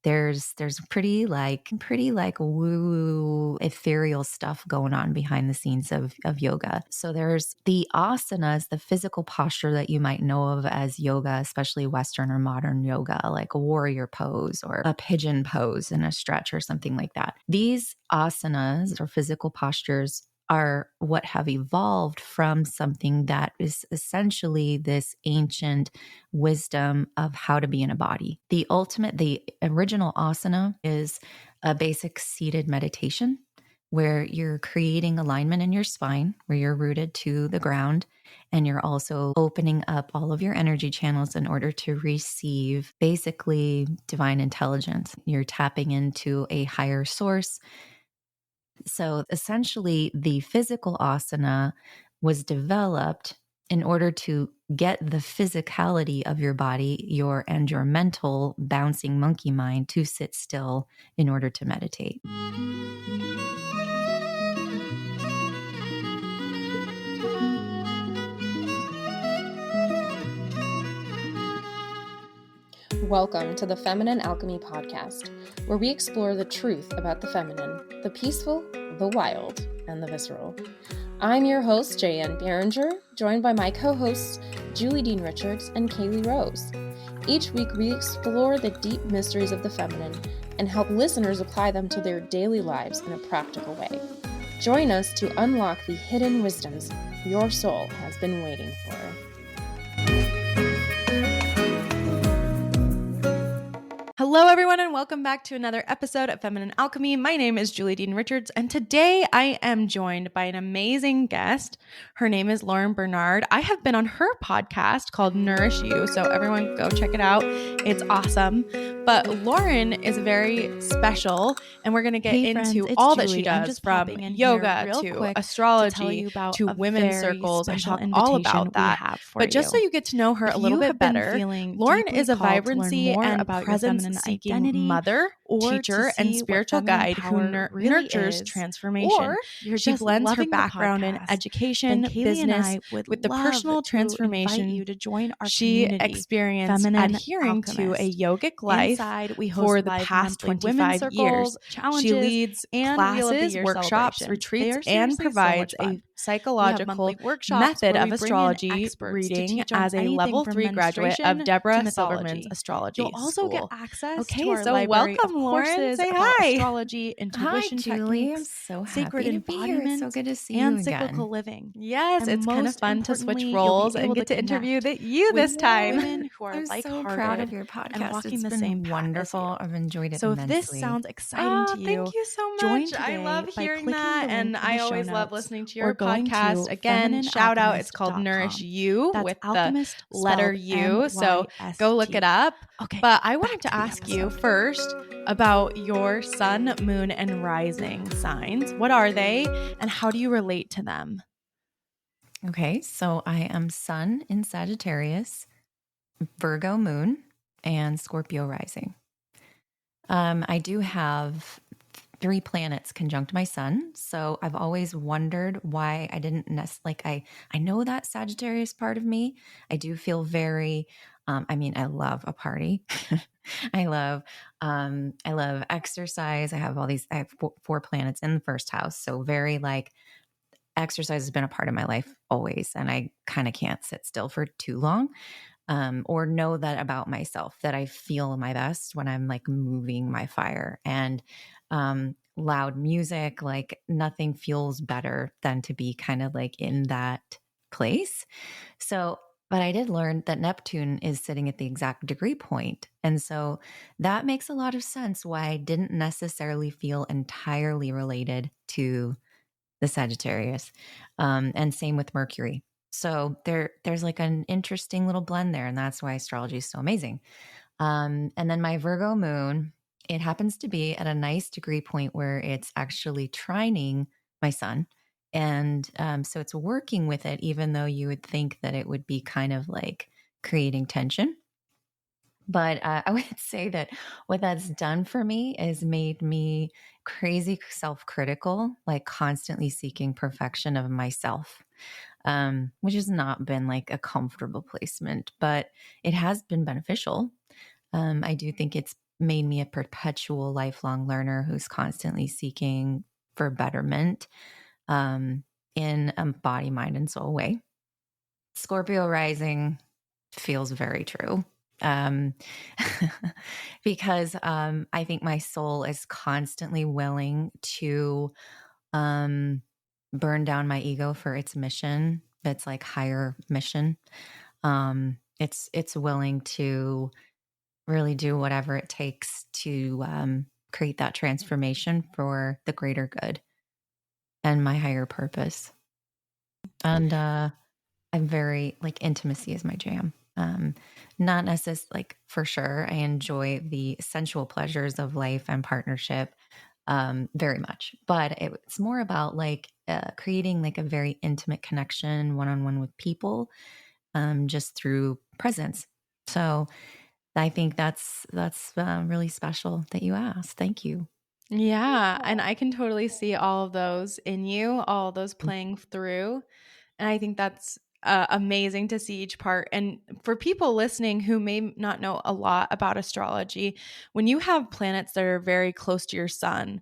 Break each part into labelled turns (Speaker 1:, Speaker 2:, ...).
Speaker 1: there's pretty woo ethereal stuff going on behind the scenes of yoga. So there's the asanas, the physical posture that you might know of as yoga, especially Western or modern yoga, like a warrior pose or a pigeon pose in a stretch or something like that. These asanas or physical postures are what have evolved from something that is essentially this ancient wisdom of how to be in a body. The original asana is a basic seated meditation where you're creating alignment in your spine, where you're rooted to the ground, and you're also opening up all of your energy channels in order to receive basically divine intelligence. You're tapping into a higher source. So essentially, the physical asana was developed in order to get the physicality of your body, and your mental bouncing monkey mind to sit still in order to meditate.
Speaker 2: Welcome to the Feminine Alchemy podcast, where we explore the truth about the feminine, the peaceful, the wild, and the visceral. I'm your host, J.N. Behringer, joined by my co-hosts, Julie Dean Richards and Kaylee Rose. Each week, we explore the deep mysteries of the feminine and help listeners apply them to their daily lives in a practical way. Join us to unlock the hidden wisdoms your soul has been waiting for.
Speaker 3: Hello, everyone, and welcome back to another episode of Feminine Alchemy. My name is Julie Dean Richards, and today I am joined by an amazing guest. Her name is Lauren Bernard. I have been on her podcast called Nourish You, so everyone go check it out. It's awesome. But Lauren is very special, and we're going to get into all that she does, from yoga to astrology to women's circles, and talk all about that. But just so you get to know her a little bit better, Lauren is a vibrancy and presence-seeking mother, teacher, and spiritual guide who nurtures transformation. She blends her background in education, business, with the personal transformation she experienced adhering to a yogic life for the past 25 years. She leads classes, workshops, retreats, and provides a psychological method of astrology reading as a level 3 graduate of Deborah Silverman's astrology
Speaker 4: You'll also
Speaker 3: school.
Speaker 4: get access
Speaker 3: Okay,
Speaker 4: to our
Speaker 3: so
Speaker 4: library
Speaker 3: welcome,
Speaker 4: of
Speaker 3: Lauren.
Speaker 4: courses
Speaker 3: Say
Speaker 4: about
Speaker 3: hi.
Speaker 4: astrology, intuition
Speaker 1: Hi, Julie. I'm
Speaker 4: techniques,
Speaker 1: so
Speaker 4: sacred
Speaker 1: happy to be here. It's
Speaker 4: embodiment,
Speaker 1: so good to see
Speaker 4: and
Speaker 1: you
Speaker 4: cyclical
Speaker 1: again.
Speaker 4: living.
Speaker 3: Yes,
Speaker 4: And
Speaker 3: it's kind of
Speaker 4: most
Speaker 3: fun to switch
Speaker 4: importantly,
Speaker 3: roles
Speaker 4: you'll be
Speaker 3: and
Speaker 4: able
Speaker 3: get
Speaker 4: to
Speaker 3: to interview
Speaker 4: connect
Speaker 3: you
Speaker 4: with
Speaker 3: this time.
Speaker 4: women who are
Speaker 1: I'm so
Speaker 4: like-hearted
Speaker 1: proud of your podcast.
Speaker 4: and walking
Speaker 1: It's
Speaker 4: the
Speaker 1: been
Speaker 4: same path as
Speaker 1: wonderful.
Speaker 4: you.
Speaker 1: I've enjoyed it
Speaker 4: So if
Speaker 1: immensely.
Speaker 4: this sounds exciting to you,
Speaker 3: Thank you so
Speaker 4: join
Speaker 3: much. I
Speaker 4: today
Speaker 3: love
Speaker 4: by
Speaker 3: hearing
Speaker 4: clicking
Speaker 3: that,
Speaker 4: the link
Speaker 3: and
Speaker 4: in the
Speaker 3: I
Speaker 4: show
Speaker 3: always love
Speaker 4: notes
Speaker 3: listening to
Speaker 4: or
Speaker 3: your
Speaker 4: going to
Speaker 3: podcast. Again, shout out. It's called
Speaker 4: femininealchemist.com.
Speaker 3: Nourish You
Speaker 4: That's
Speaker 3: with
Speaker 4: alchemist
Speaker 3: the letter U. So go look it up.
Speaker 4: Okay,
Speaker 3: But I wanted
Speaker 4: back
Speaker 3: to
Speaker 4: the
Speaker 3: ask you
Speaker 4: episode.
Speaker 3: first about your sun, moon, and rising signs. What are they, and how do you relate to them?
Speaker 1: Okay, so I am Sun in Sagittarius, Virgo moon, and Scorpio rising. I do have 3 planets conjunct my sun, so I've always wondered why I didn't I know that Sagittarius part of me. I do feel very I love a party. I love exercise. I have 4 planets in the first house, so very exercise has been a part of my life always, and I kind of can't sit still for too long. Or know that about myself, that I feel my best when I'm moving my fire. And loud music, nothing feels better than to be kind of in that place. So, but I did learn that Neptune is sitting at the exact degree point. And so that makes a lot of sense why I didn't necessarily feel entirely related to the Sagittarius. And same with Mercury. So there's an interesting little blend there, and that's why astrology is so amazing. And then my Virgo moon, it happens to be at a nice degree point where it's actually trining my sun. And so it's working with it, even though you would think that it would be kind of creating tension. But I would say that what that's done for me is made me crazy self-critical, constantly seeking perfection of myself, which has not been a comfortable placement, but it has been beneficial. I do think it's made me a perpetual lifelong learner who's constantly seeking for betterment in a body, mind, and soul way. Scorpio rising feels very true. Um, because I think my soul is constantly willing to burn down my ego for its mission. It's like higher mission. It's willing to really do whatever it takes to create that transformation for the greater good and my higher purpose. And I'm very like intimacy is my jam. Not necessarily like for sure. I enjoy the sensual pleasures of life and partnership very much, but it's more about like creating like a very intimate connection one-on-one with people just through presence. So I think that's really special that you asked. Thank you.
Speaker 3: Yeah. And I can totally see all of those in you, all of those playing through. And I think that's amazing to see each part. And for people listening who may not know a lot about astrology, when you have planets that are very close to your sun,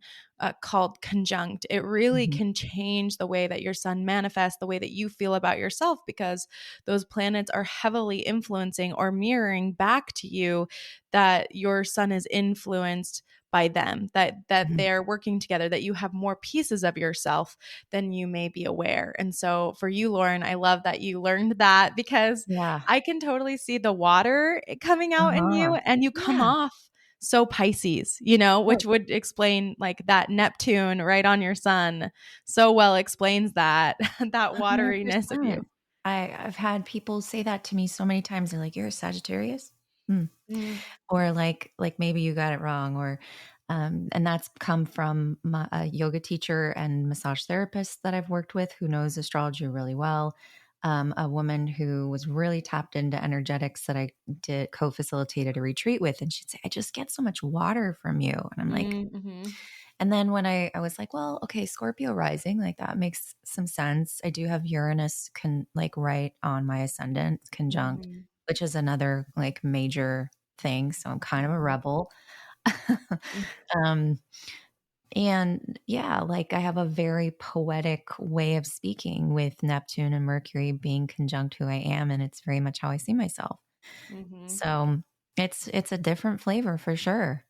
Speaker 3: called conjunct, it really
Speaker 1: Mhm.
Speaker 3: can change the way that your sun manifests, the way that you feel about yourself, because those planets are heavily influencing or mirroring back to you that your sun is influenced by them, that
Speaker 1: Mhm.
Speaker 3: they're working together, that you have more pieces of yourself than you may be aware. And so for you, Lauren, I love that you learned that, because
Speaker 1: Yeah.
Speaker 3: I can totally see the water coming out in
Speaker 1: Uh-huh.
Speaker 3: you, and you come
Speaker 1: Yeah.
Speaker 3: off so Pisces, you know,
Speaker 1: Oh,
Speaker 3: which would explain like that Neptune right on your sun so well explains that that wateriness of you.
Speaker 1: 100%. I've had people say that to me so many times. They're like, "You're a Sagittarius?" Hmm.
Speaker 3: Mm,
Speaker 1: Or like maybe you got it wrong, or and that's come from a yoga teacher and massage therapist that I've worked with who knows astrology really well. A woman who was really tapped into energetics that I did co-facilitated a retreat with, and she'd say, "I just get so much water from you," and I'm like,
Speaker 3: mhm,
Speaker 1: and then when I was like, well, okay, Scorpio rising, like that makes some sense. I do have Uranus like right on my ascendant conjunct,
Speaker 3: mhm,
Speaker 1: which is another like major thing. So I'm kind of a
Speaker 3: mhm,
Speaker 1: rebel. um, and yeah, like I have a very poetic way of speaking with Neptune and Mercury being conjunct who I am, and it's very much how I see myself.
Speaker 3: mhm.
Speaker 1: So it's a different flavor for sure.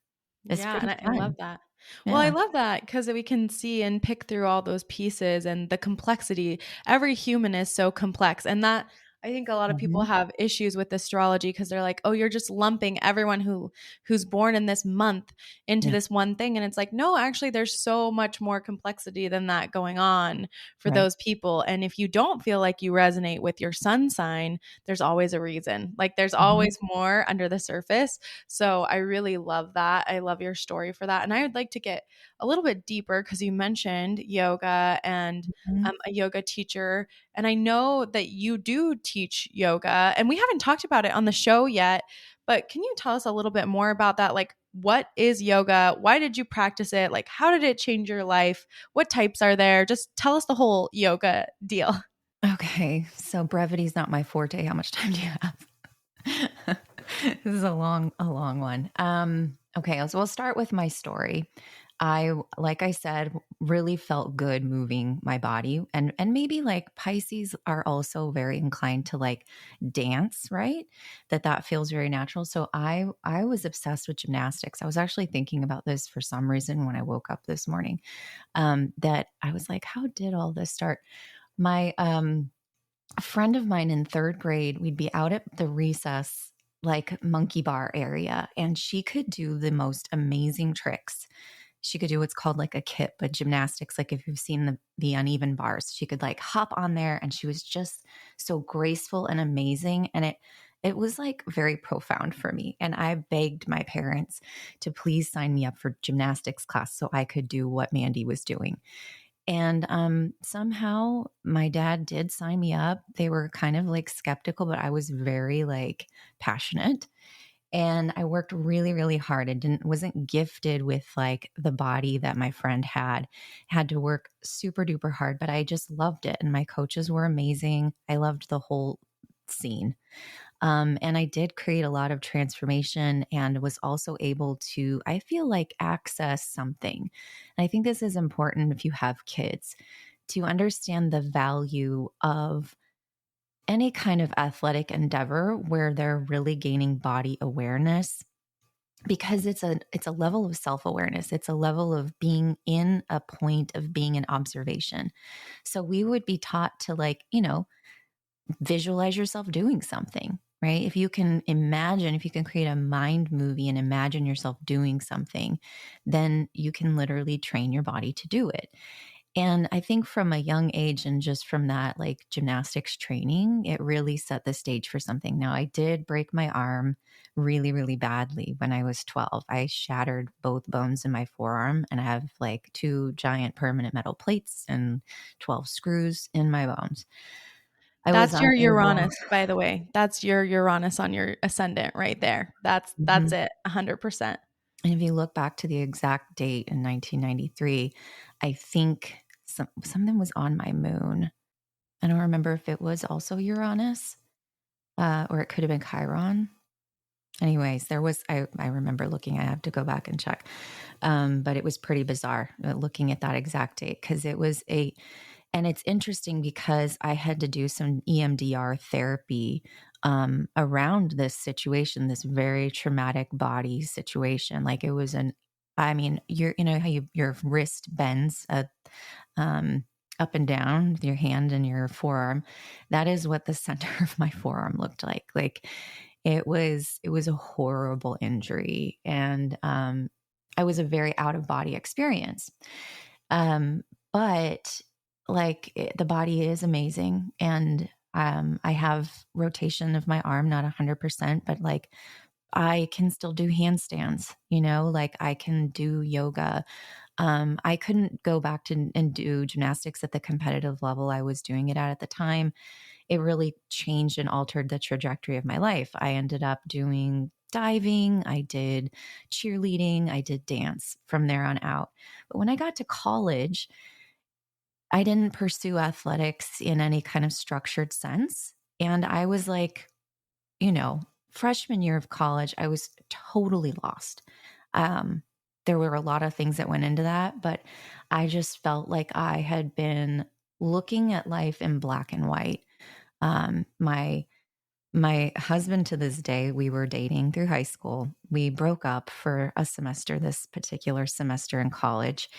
Speaker 1: It's
Speaker 3: Yeah,
Speaker 1: pretty
Speaker 3: and I love
Speaker 1: fun.
Speaker 3: that. Well, I
Speaker 1: Yeah.
Speaker 3: love that because we can see and pick through all those pieces and the complexity. Every human is so complex. And that I think a lot of people
Speaker 1: Mhm.
Speaker 3: have issues with astrology because they're like, "Oh, you're just lumping everyone who's born in this month into
Speaker 1: Yeah.
Speaker 3: this one thing." And it's like, "No, actually there's so much more complexity than that going on for
Speaker 1: Right.
Speaker 3: those people." And if you don't feel like you resonate with your sun sign, there's always a reason. Like there's
Speaker 1: Mhm.
Speaker 3: always more under the surface. So I really love that. I love your story for that. And I would like to get a little bit deeper because you mentioned yoga and
Speaker 1: Mhm.
Speaker 3: a yoga teacher. And I know that you do teach yoga, and we haven't talked about it on the show yet. But can you tell us a little bit more about that? Like, what is yoga? Why did you practice it? Like, how did it change your life? What types are there? Just tell us the whole yoga deal.
Speaker 1: Okay, so brevity is not my forte. How much time do you have? This is a long one. Okay, so we'll start with my story. Like I said, really felt good moving my body, and maybe like Pisces are also very inclined to like dance, right? That feels very natural. So I was obsessed with gymnastics. I was actually thinking about this for some reason when I woke up this morning. That I was like, how did all this start? My a friend of mine in third grade, we'd be out at the recess, like monkey bar area, and she could do the most amazing tricks. She could do what's called like a kip, but gymnastics, like if you've seen the uneven bars, she could like hop on there, and she was just so graceful and amazing. And it was like very profound for me. And I begged my parents to please sign me up for gymnastics class so I could do what Mandy was doing. And somehow my dad did sign me up. They were kind of like skeptical, but I was very like passionate. And I worked really, really hard. I wasn't gifted with like the body that my friend had to work super duper hard, but I just loved it. And my coaches were amazing. I loved the whole scene. And I did create a lot of transformation and was also able to, I feel like, access something. And I think this is important if you have kids to understand the value of any kind of athletic endeavor where they're really gaining body awareness, because it's a level of self-awareness. It's a level of being in a point of being in observation. So we would be taught to, like, visualize yourself doing something, right? If you can imagine, if you can create a mind movie and imagine yourself doing something, then you can literally train your body to do it. And I think from a young age and just from that, like, gymnastics training, it really set the stage for something. Now, I did break my arm really, really badly when I was 12. I shattered both bones in my forearm, and I have like 2 giant permanent metal plates and 12 screws in my bones. I was
Speaker 3: That's your
Speaker 1: unable.
Speaker 3: Uranus, by the way. That's your Uranus on your ascendant right there. That's
Speaker 1: Mhm.
Speaker 3: it, 100%.
Speaker 1: And if you look back to the exact date in 1993, I think something was on my moon. I don't remember if it was also Uranus, or it could have been Chiron. Anyways, I remember looking, I have to go back and check. But it was pretty bizarre looking at that exact date, because and it's interesting because I had to do some EMDR therapy around this situation, this very traumatic body situation. Like, it was I mean, how your wrist bends um, up and down with your hand and your forearm. That is what the center of my forearm looked like. Like, it was a horrible injury, and I was a very out of body experience. But like, the body is amazing, and I have rotation of my arm, not 100%, but like, I can still do handstands, like, I can do yoga. I couldn't go back to and do gymnastics at the competitive level I was doing it at the time. It really changed and altered the trajectory of my life. I ended up doing diving, I did cheerleading, I did dance from there on out. But when I got to college, I didn't pursue athletics in any kind of structured sense. And I was like, freshman year of college, I was totally lost. Um, there were a lot of things that went into that, but I just felt like I had been looking at life in black and white. My husband, to this day, we were dating through high school. We broke up for a semester, this particular semester in college.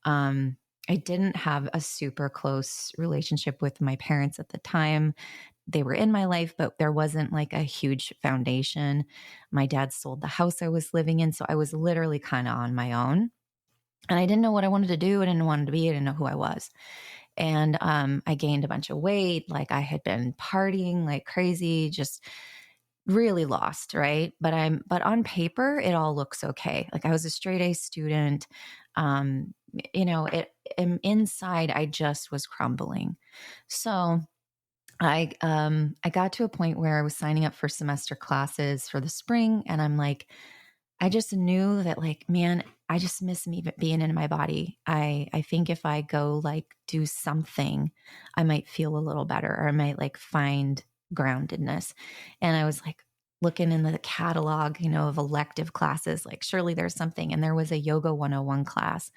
Speaker 1: Um, I didn't have a super close relationship with my parents at the time. They were in my life, but there wasn't like a huge foundation. My dad sold the house I was living in, so I was literally kind of on my own. And I didn't know what I wanted to do. I didn't know what I wanted to be. I didn't know who I was. And I gained a bunch of weight. Like, I had been partying like crazy, just really lost, right? But on paper, it all looks okay. Like, I was a straight A student. Inside, I just was crumbling. So I got to a point where I was signing up for semester classes for the spring, and I'm like, I just knew that, like, man, I just miss me being in my body. I think if I go like do something, I might feel a little better, or I might like find groundedness. And I was like looking in the catalog, of elective classes, like, surely there's something. And there was a yoga 101 class.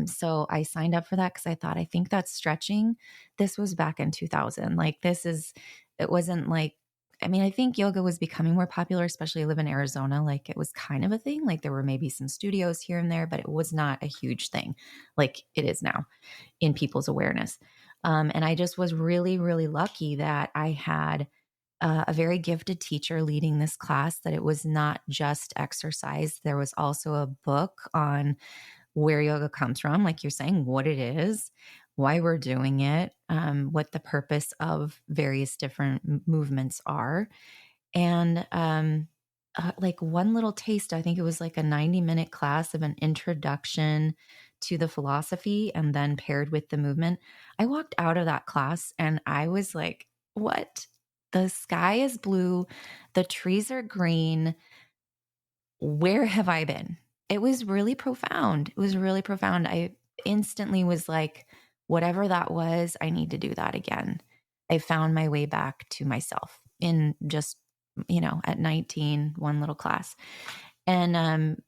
Speaker 1: So I signed up for that because I thought, I think that's stretching. This was back in 2000. Like, it wasn't like, I mean, I think yoga was becoming more popular, especially I live in Arizona. Like, it was kind of a thing. Like, there were maybe some studios here and there, but it was not a huge thing like it is now in people's awareness. And I just was really, really lucky that I had a very gifted teacher leading this class, that it was not just exercise. There was also a book on where yoga comes from, like you're saying, what it is, why we're doing it, what the purpose of various different movements are. And like, one little taste, I think it was like a 90-minute class of an introduction to the philosophy, and then paired with the movement. I walked out of that class and I was like, what? The sky is blue, the trees are green. Where have I been? It was really profound. It was really profound. I instantly was like, whatever that was, I need to do that again. I found my way back to myself in just at 19, one little class. And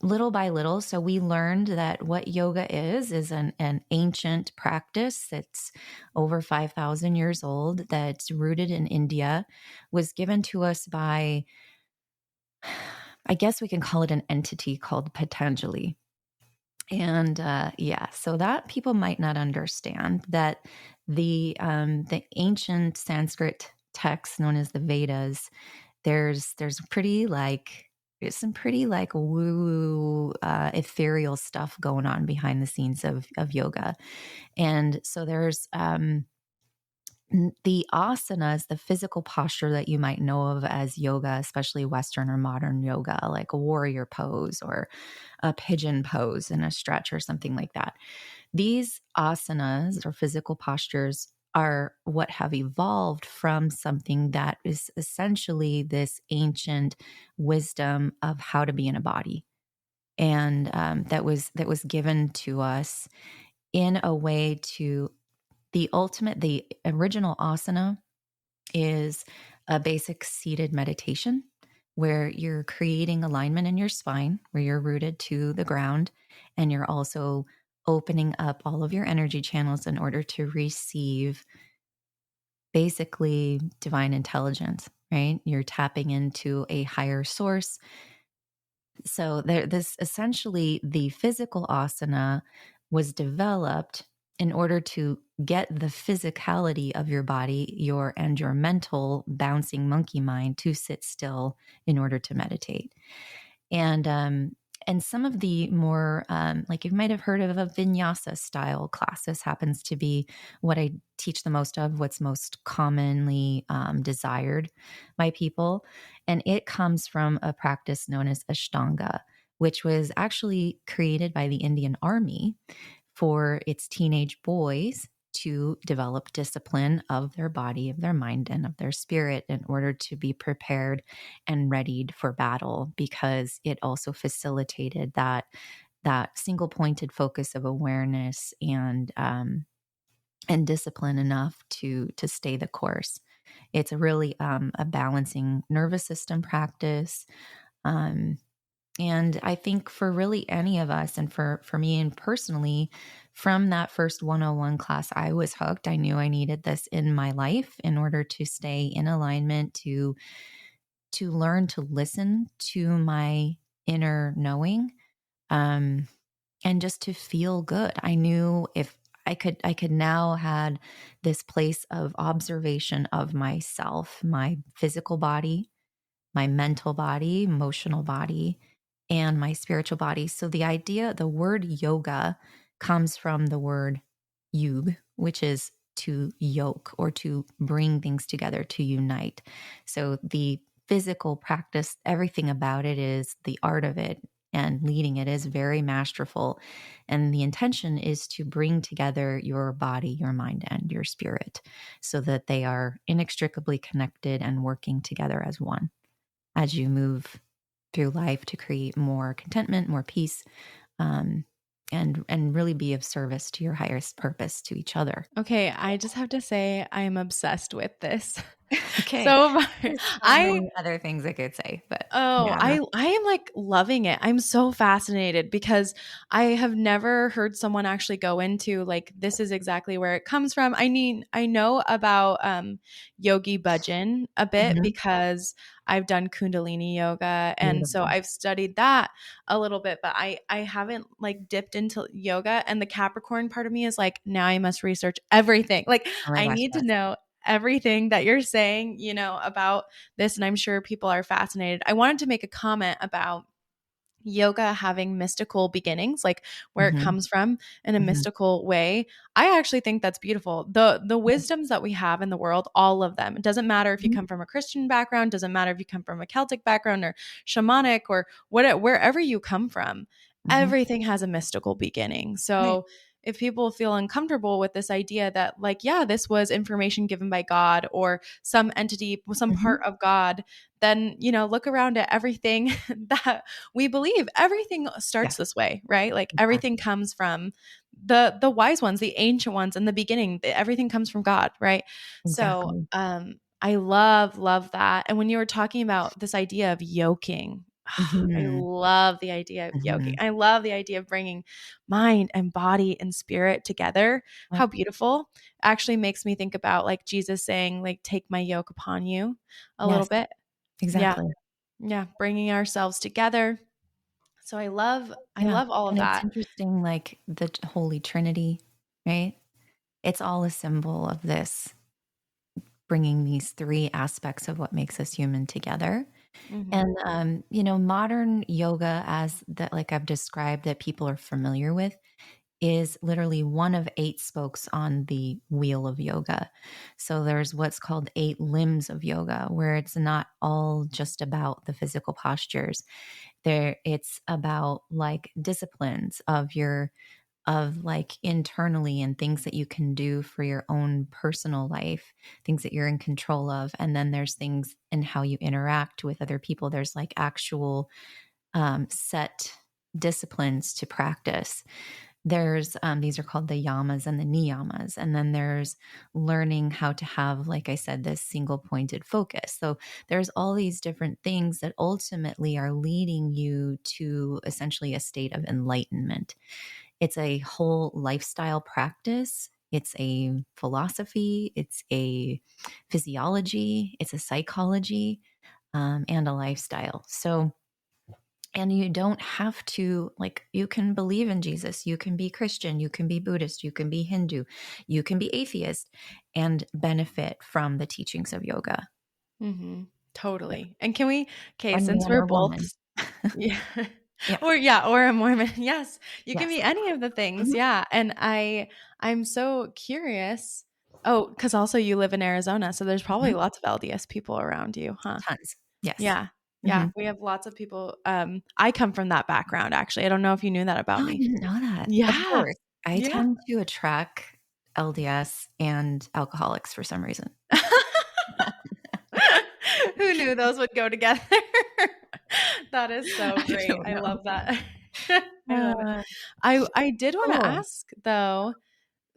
Speaker 1: little by little, so we learned that what yoga is an ancient practice that's over 5,000 years old, that's rooted in India, was given to us by, I guess we can call it an entity called Patanjali. And so that people might not understand that the ancient Sanskrit texts known as the Vedas, there's some pretty like woo ethereal stuff going on behind the scenes of yoga. And so there's the asanas, the physical posture that you might know of as yoga, especially Western or modern yoga, like a warrior pose or a pigeon pose and a stretch or something like that. These asanas or physical postures are what have evolved from something that is essentially this ancient wisdom of how to be in a body. And that was given to us in a way to the original asana is a basic seated meditation where you're creating alignment in your spine, where you're rooted to the ground, and you're also opening up all of your energy channels in order to receive basically divine intelligence, right? You're tapping into a higher source. So this essentially, the physical asana was developed in order to get the physicality of your body, your mental bouncing monkey mind to sit still in order to meditate. And some of the more, like you might have heard of a vinyasa style class. This happens to be what I teach the most of, what's most commonly desired by people. And it comes from a practice known as Ashtanga, which was actually created by the Indian Army for its teenage boys to develop discipline of their body, of their mind, and of their spirit in order to be prepared and readied for battle, because it also facilitated that single pointed focus of awareness and discipline enough to stay the course. It's a really a balancing nervous system practice. And I think for really any of us, and for me and personally, from that first 101 class, I was hooked. I knew I needed this in my life in order to stay in alignment, to learn to listen to my inner knowing, and just to feel good. I knew if I could now had this place of observation of myself, my physical body, my mental body, emotional body, and my spiritual body. So the word yoga comes from the word yug, which is to yoke or to bring things together, to unite. So the physical practice, everything about it is the art of it, and leading it is very masterful. And the intention is to bring together your body, your mind, and your spirit so that they are inextricably connected and working together as one as you move through life to create more contentment, more peace, and really be of service to your highest purpose, to each other.
Speaker 3: Okay, I just have to say I am obsessed with this.
Speaker 1: Okay.
Speaker 3: So
Speaker 1: There's so many other things I could say, but yeah,
Speaker 3: I am like loving it. I'm so fascinated because I have never heard someone actually go into like, this is exactly where it comes from. I mean, I know about Yogi Bhajan a bit because I've done Kundalini yoga. And so I've studied that a little bit, but I haven't like dipped into yoga. And the Capricorn part of me is like, now I must research everything. Like I need to know everything that you're saying, about this. And I'm sure people are fascinated. I wanted to make a comment about yoga having mystical beginnings, like where it comes from in a mystical way. I actually think that's beautiful. The wisdoms that we have in the world, all of them, it doesn't matter if you come from a Christian background, doesn't matter if you come from a Celtic background or shamanic or wherever you come from, everything has a mystical beginning. So if people feel uncomfortable with this idea that like, yeah, this was information given by God or some entity, some part of God, then, look around at everything that we believe. Everything starts this way, right? Like everything comes from the wise ones, the ancient ones in the beginning. Everything comes from God, right? So I love that. And when you were talking about this idea of yoking, I
Speaker 1: Mhm.
Speaker 3: love the idea of yoking.
Speaker 1: Mhm.
Speaker 3: I love the idea of bringing mind and body and spirit together.
Speaker 1: Yep.
Speaker 3: How beautiful. Actually makes me think about like Jesus saying, like, take my yoke upon you a little
Speaker 1: Yes,
Speaker 3: bit. Yeah.
Speaker 1: exactly.
Speaker 3: Yeah. Bringing ourselves together. So I
Speaker 1: Yeah,
Speaker 3: love all of
Speaker 1: and it's
Speaker 3: that.
Speaker 1: interesting, like, the Holy Trinity, right? It's all a symbol of this, bringing these 3 aspects of what makes us human together.
Speaker 3: Hmm.
Speaker 1: And, modern yoga as that like I've described that people are familiar with is literally one of 8 spokes on the wheel of yoga. So there's what's called 8 limbs of yoga, where it's not all just about the physical postures. It's about like disciplines of like internally and things that you can do for your own personal life, things that you're in control of. And then there's things in how you interact with other people. There's like actual set disciplines to practice. There's these are called the yamas and the niyamas. And then there's learning how to have, like I said, this single pointed focus. So there's all these different things that ultimately are leading you to essentially a state of enlightenment. It's a whole lifestyle practice. It's a philosophy. It's a physiology. It's a psychology, and a lifestyle. So, and you don't have to, like, you can believe in Jesus. You can be Christian. You can be Buddhist. You can be Hindu. You can be atheist and benefit from the teachings of yoga.
Speaker 3: Hmm.
Speaker 1: Yeah.
Speaker 3: Totally. And can we, okay,
Speaker 1: Or
Speaker 3: since
Speaker 1: man
Speaker 3: we're
Speaker 1: or
Speaker 3: both,
Speaker 1: woman.
Speaker 3: yeah.
Speaker 1: Yeah.
Speaker 3: Or a Mormon. Yes. You can
Speaker 1: Yes.
Speaker 3: be any of the things.
Speaker 1: Mhm.
Speaker 3: Yeah. And I'm so curious. Oh, because also you live in Arizona, so there's probably
Speaker 1: Mhm.
Speaker 3: lots of LDS people around you, huh?
Speaker 1: Tons. Yes.
Speaker 3: Yeah. Yeah.
Speaker 1: Mhm.
Speaker 3: We have lots of people. I come from that background actually. I don't know if you knew that about
Speaker 1: Oh, I
Speaker 3: me.
Speaker 1: didn't know that. Of
Speaker 3: Yeah.
Speaker 1: course. I
Speaker 3: Yeah.
Speaker 1: tend to attract LDS and alcoholics for some reason.
Speaker 3: Who knew those would go together? That is so
Speaker 1: I
Speaker 3: great.
Speaker 1: don't
Speaker 3: I
Speaker 1: know.
Speaker 3: love that. I love it.
Speaker 1: Uh,
Speaker 3: I did want to
Speaker 1: cool.
Speaker 3: ask though,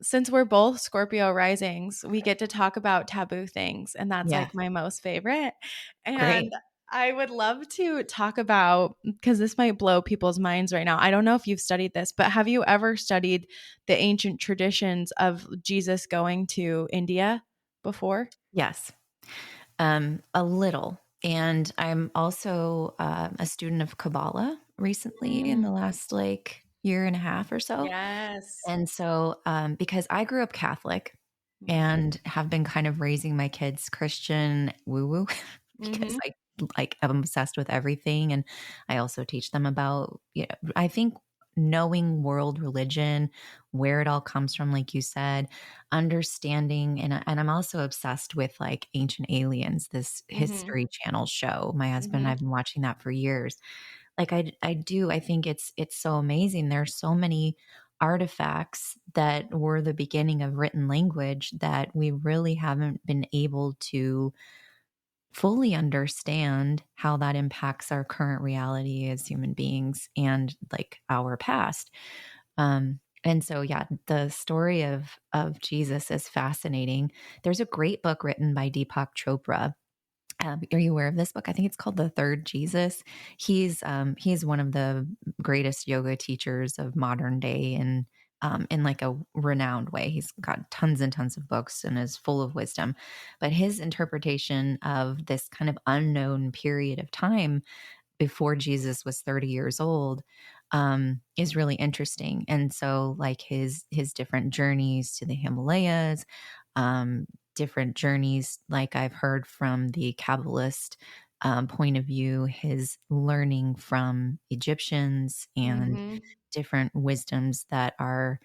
Speaker 3: since we're both Scorpio risings, we get to talk about taboo things, and that's
Speaker 1: Yeah,
Speaker 3: like my most favorite.
Speaker 1: great.
Speaker 3: And I would love to talk about, because this might blow people's minds right now. I don't know if you've studied this, but have you ever studied the ancient traditions of Jesus going to India before?
Speaker 1: Yes, a little. And I'm also a student of Kabbalah recently in
Speaker 3: Mm,
Speaker 1: the last like year and a half or so.
Speaker 3: yes.
Speaker 1: And so, because I grew up Catholic
Speaker 3: Mm-hmm.
Speaker 1: and have been kind of raising my kids Christian woo woo because
Speaker 3: Mm-hmm.
Speaker 1: I like I'm obsessed with everything. And I also teach them about, I think knowing world religion, where it all comes from, like you said, understanding. And I'm also obsessed with like Ancient Aliens, this
Speaker 3: Mm-hmm.
Speaker 1: History Channel show. My husband and
Speaker 3: Mm-hmm.
Speaker 1: I've been watching that for years. Like I think it's so amazing. There's so many artifacts that were the beginning of written language that we really haven't been able to fully understand how that impacts our current reality as human beings and like our past. And so yeah, the story of Jesus is fascinating. There's a great book written by Deepak Chopra. Are you aware of this book? I think it's called The Third Jesus. He's one of the greatest yoga teachers of modern day, and in like a renowned way. He's got tons and tons of books and is full of wisdom. But his interpretation of this kind of unknown period of time before Jesus was 30 years old, is really interesting. And so like his different journeys to the Himalayas, um, different journeys, like I've heard from the Kabbalist point of view, his learning from Egyptians and
Speaker 3: Mm-hmm.
Speaker 1: different wisdoms that are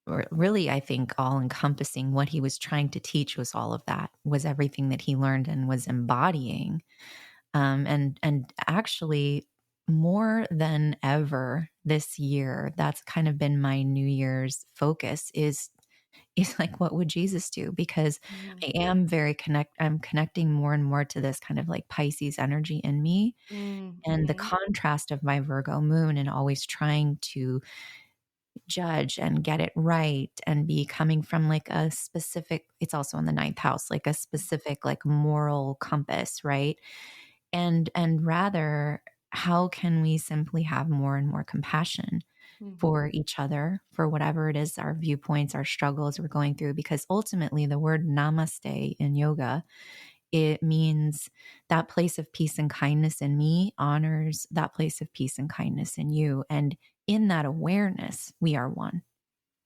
Speaker 1: or really, I think, all encompassing. What he was trying to teach was all of that, was everything that he learned and was embodying. And actually, more than ever this year, that's kind of been my New Year's focus is like, what would Jesus do? Because I am I'm connecting more and more to this kind of like Pisces energy in me, and the
Speaker 3: Mm-hmm.
Speaker 1: contrast of my Virgo moon, and always trying to judge and get it right and be coming from like a specific, it's also in the ninth house, like a specific like moral compass, right? And rather, how can we simply have more and more compassion for each other, for whatever it is, our viewpoints, our struggles we're going through? Because ultimately the word namaste in yoga, it means that place of peace and kindness in me honors that place of peace and kindness in you. And in that awareness, we are one.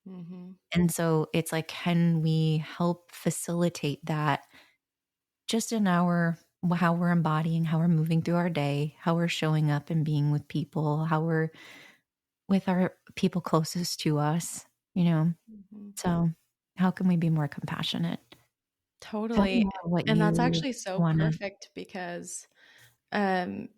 Speaker 3: Mm-hmm.
Speaker 1: And so it's like, can we help facilitate that just in our, how we're embodying, how we're moving through our day, how we're showing up and being with people, how we're with our people closest to us, you know?
Speaker 3: Mm-hmm.
Speaker 1: So how can we be more compassionate? Tell me
Speaker 3: Totally.
Speaker 1: more what
Speaker 3: And that's
Speaker 1: you
Speaker 3: actually so
Speaker 1: want to.
Speaker 3: perfect because the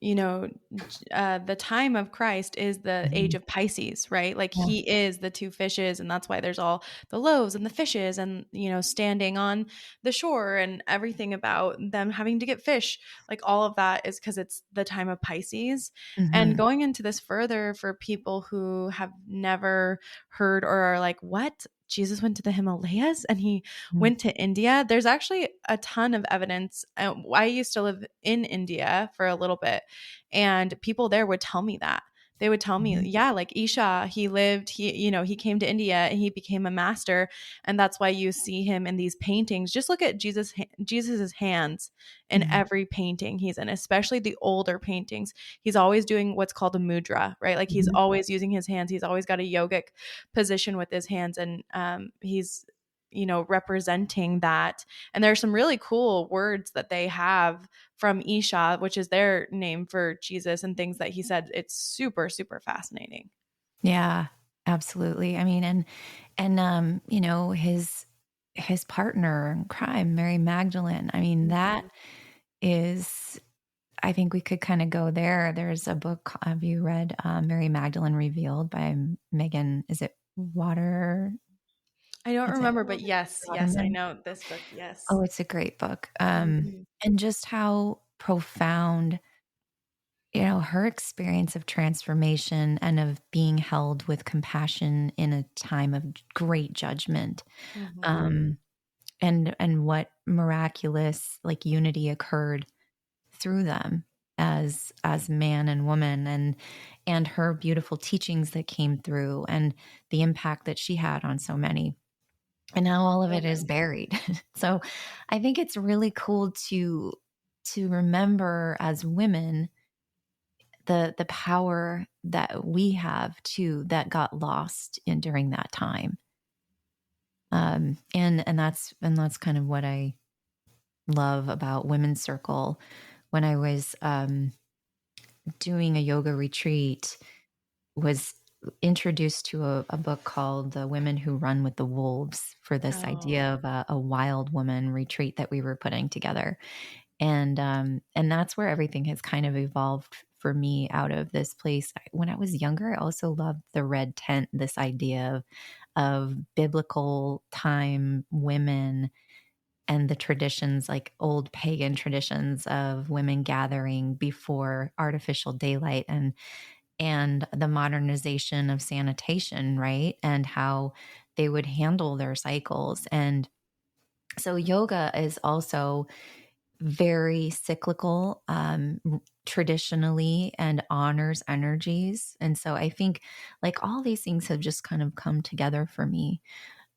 Speaker 3: time of Christ is the age
Speaker 1: Mhm.
Speaker 3: of Pisces, right? Like
Speaker 1: Yeah.
Speaker 3: he is the two fishes, and that's why there's all the loaves and the fishes and, standing on the shore and everything about them having to get fish. Like all of that is because it's the time of Pisces. And
Speaker 1: Mhm.
Speaker 3: going into this further for people who have never heard or are like, what? Jesus went to the Himalayas and he
Speaker 1: Mhm.
Speaker 3: went to India. There's actually a ton of evidence. I used to live in India for a little bit, and people there would tell me that. They would tell me,
Speaker 1: Mhm.
Speaker 3: yeah, like Isha, he came to India and he became a master. And that's why you see him in these paintings. Just look at Jesus's hands in
Speaker 1: Mhm.
Speaker 3: every painting he's in, especially the older paintings. He's always doing what's called a mudra, right? Like he's
Speaker 1: Mhm.
Speaker 3: always using his hands. He's always got a yogic position with his hands. And he's representing that. And there's some really cool words that they have from Isha, which is their name for Jesus, and things that he said. It's super, super fascinating.
Speaker 1: Yeah, absolutely. I mean, his partner in crime, Mary Magdalene. I mean, that
Speaker 3: Mhm.
Speaker 1: is, I think we could kind of go there. There's a book. Have you read Mary Magdalene Revealed by Megan? Is it Water?
Speaker 3: I don't
Speaker 1: Is it
Speaker 3: remember, but yes, I
Speaker 1: Waterman?
Speaker 3: know this book. Yes.
Speaker 1: Oh, it's a great book.
Speaker 3: Mhm.
Speaker 1: And just how profound, her experience of transformation and of being held with compassion in a time of great judgment.
Speaker 3: Mhm.
Speaker 1: Um, and what miraculous like unity occurred through them as man and woman, and her beautiful teachings that came through, and the impact that she had on so many. And now all of
Speaker 3: So
Speaker 1: it is
Speaker 3: good.
Speaker 1: buried. So I think it's really cool to remember as women the power that we have too, that got lost in during that time. And that's kind of what I love about Women's Circle. When I was doing a yoga retreat, was introduced to a book called The Women Who Run with the Wolves, for this
Speaker 3: Oh,
Speaker 1: idea of a wild woman retreat that we were putting together. And that's where everything has kind of evolved for me out of this place. When I was younger, I also loved the red tent, this idea of biblical time women and the traditions, like old pagan traditions of women gathering before artificial daylight, and the modernization of sanitation, right? And how they would handle their cycles. And so yoga is also very cyclical, traditionally, and honors energies. And so I think like all these things have just kind of come together for me.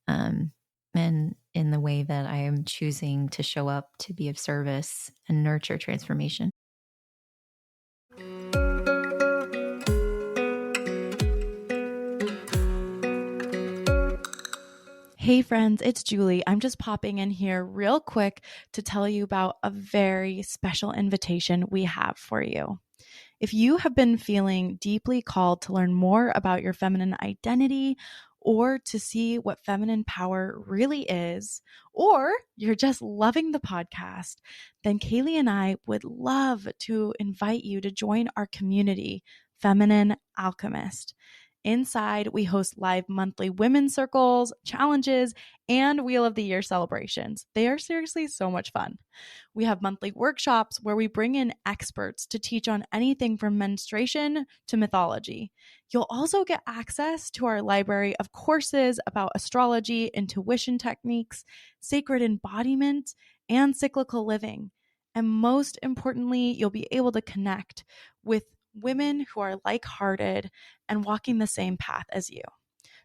Speaker 1: Um, and in the way that I am choosing to show up to be of service and nurture transformation.
Speaker 3: hey friends, it's Julie. I'm just popping in here real quick to tell you about a very special invitation we have for you. If you have been feeling deeply called to learn more about your feminine identity, or to see what feminine power really is, or you're just loving the podcast, then Kaylee and I would love to invite you to join our community, Feminine Alchemist. Inside, we host live monthly women's circles, challenges, and Wheel of the Year celebrations. They are seriously so much fun. We have monthly workshops where we bring in experts to teach on anything from menstruation to mythology. You'll also get access to our library of courses about astrology, intuition techniques, sacred embodiment, and cyclical living. And most importantly, you'll be able to connect with women who are like-hearted and walking the same path as you.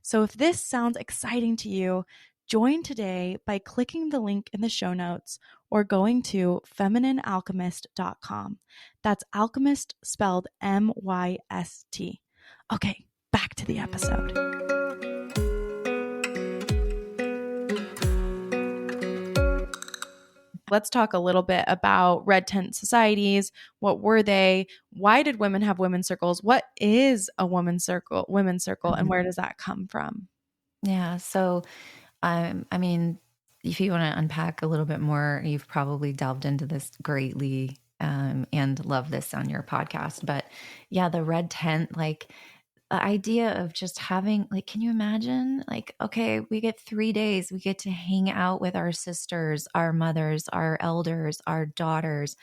Speaker 3: So if this sounds exciting to you, join today by clicking the link in the show notes or going to femininealchemist.com. That's alchemist spelled M-Y-S-T. Okay, back to the episode. Let's talk a little bit about red tent societies. What were they? Why did women have women's circles? What is a women's circle, and where does that come from?
Speaker 1: Yeah. So, I mean, if you want to unpack a little bit more, you've probably delved into this greatly, and love this on your podcast. But yeah, the red tent, like the idea of just having, like, can you imagine? Like, okay, we get 3 days, we get to hang out with our sisters, our mothers, our elders, our daughters,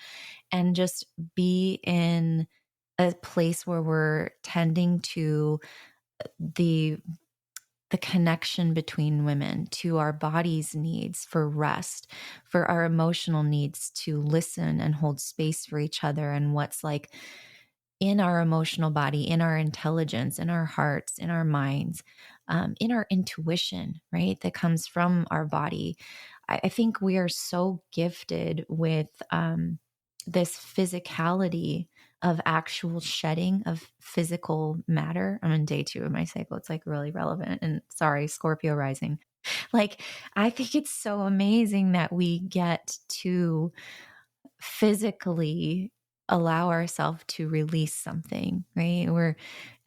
Speaker 1: and just be in a place where we're tending to the the connection between women, to our body's needs for rest, for our emotional needs to listen and hold space for each other, and what's like in our emotional body, in our intelligence, in our hearts, in our minds, in our intuition, right? That comes from our body. I think we are so gifted with this physicality of actual shedding of physical matter. I'm in day 2 of my cycle. It's like really relevant. And sorry, Scorpio rising. Like, I think it's so amazing that we get to physically allow ourselves to release something, right?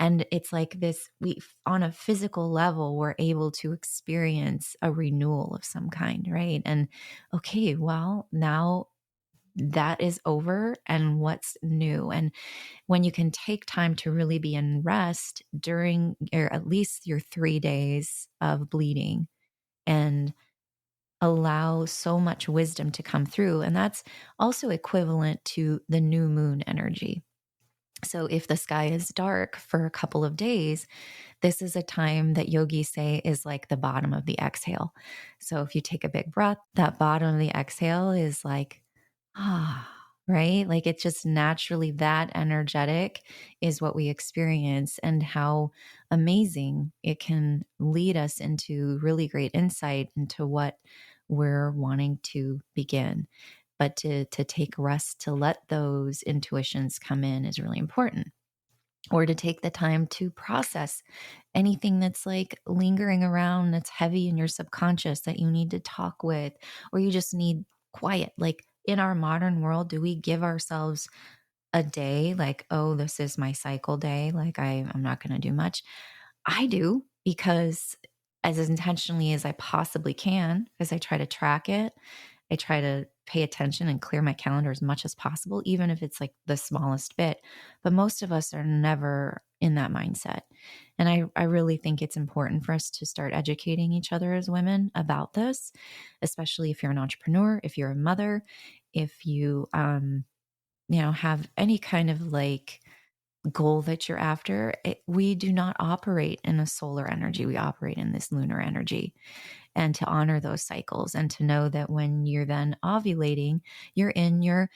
Speaker 1: And it's like this, we, on a physical level, we're able to experience a renewal of some kind, right? And okay, well, now that is over, and what's new? And when you can take time to really be in rest during, or at least your 3 days of bleeding, and allow so much wisdom to come through. And that's also equivalent to the new moon energy. So if the sky is dark for a couple of days, this is a time that yogis say is like the bottom of the exhale. So if you take a big breath, that bottom of the exhale is like, right? Like, it's just naturally that energetic is what we experience, and how amazing it can lead us into really great insight into what we're wanting to begin. But to take rest to let those intuitions come in is really important. Or to take the time to process anything that's like lingering around, that's heavy in your subconscious, that you need to talk with, or you just need quiet. Like, in our modern world, do we give ourselves a day like, oh, this is my cycle day, like I'm not going to do much? I do, because as intentionally as I possibly can, as I try to track it, I try to pay attention and clear my calendar as much as possible, even if it's like the smallest bit. But most of us are never in that mindset. And I really think it's important for us to start educating each other as women about this, especially if you're an entrepreneur, if you're a mother, if you, have any kind of like goal that you're after. We do not operate in a solar energy. We operate in this lunar energy. And to honor those cycles, and to know that when you're then ovulating, you're in your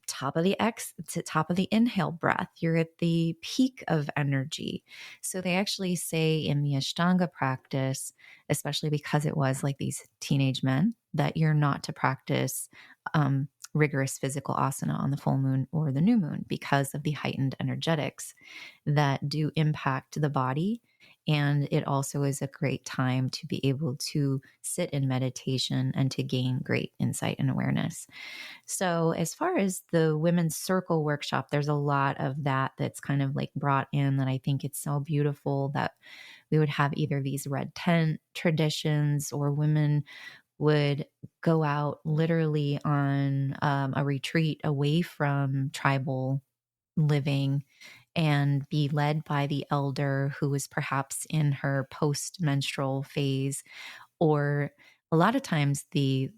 Speaker 1: top of the inhale breath. You're at the peak of energy. So they actually say in the Ashtanga practice, especially because it was like these teenage men, that you're not to practice rigorous physical asana on the full moon or the new moon, because of the heightened energetics that do impact the body. And it also is a great time to be able to sit in meditation and to gain great insight and awareness. So, as far as the women's circle workshop, there's a lot of that that's kind of like brought in, that I think it's so beautiful that we would have either these red tent traditions, or women would go out literally on a retreat away from tribal living, and be led by the elder who is perhaps in her post-menstrual phase, or a lot of times the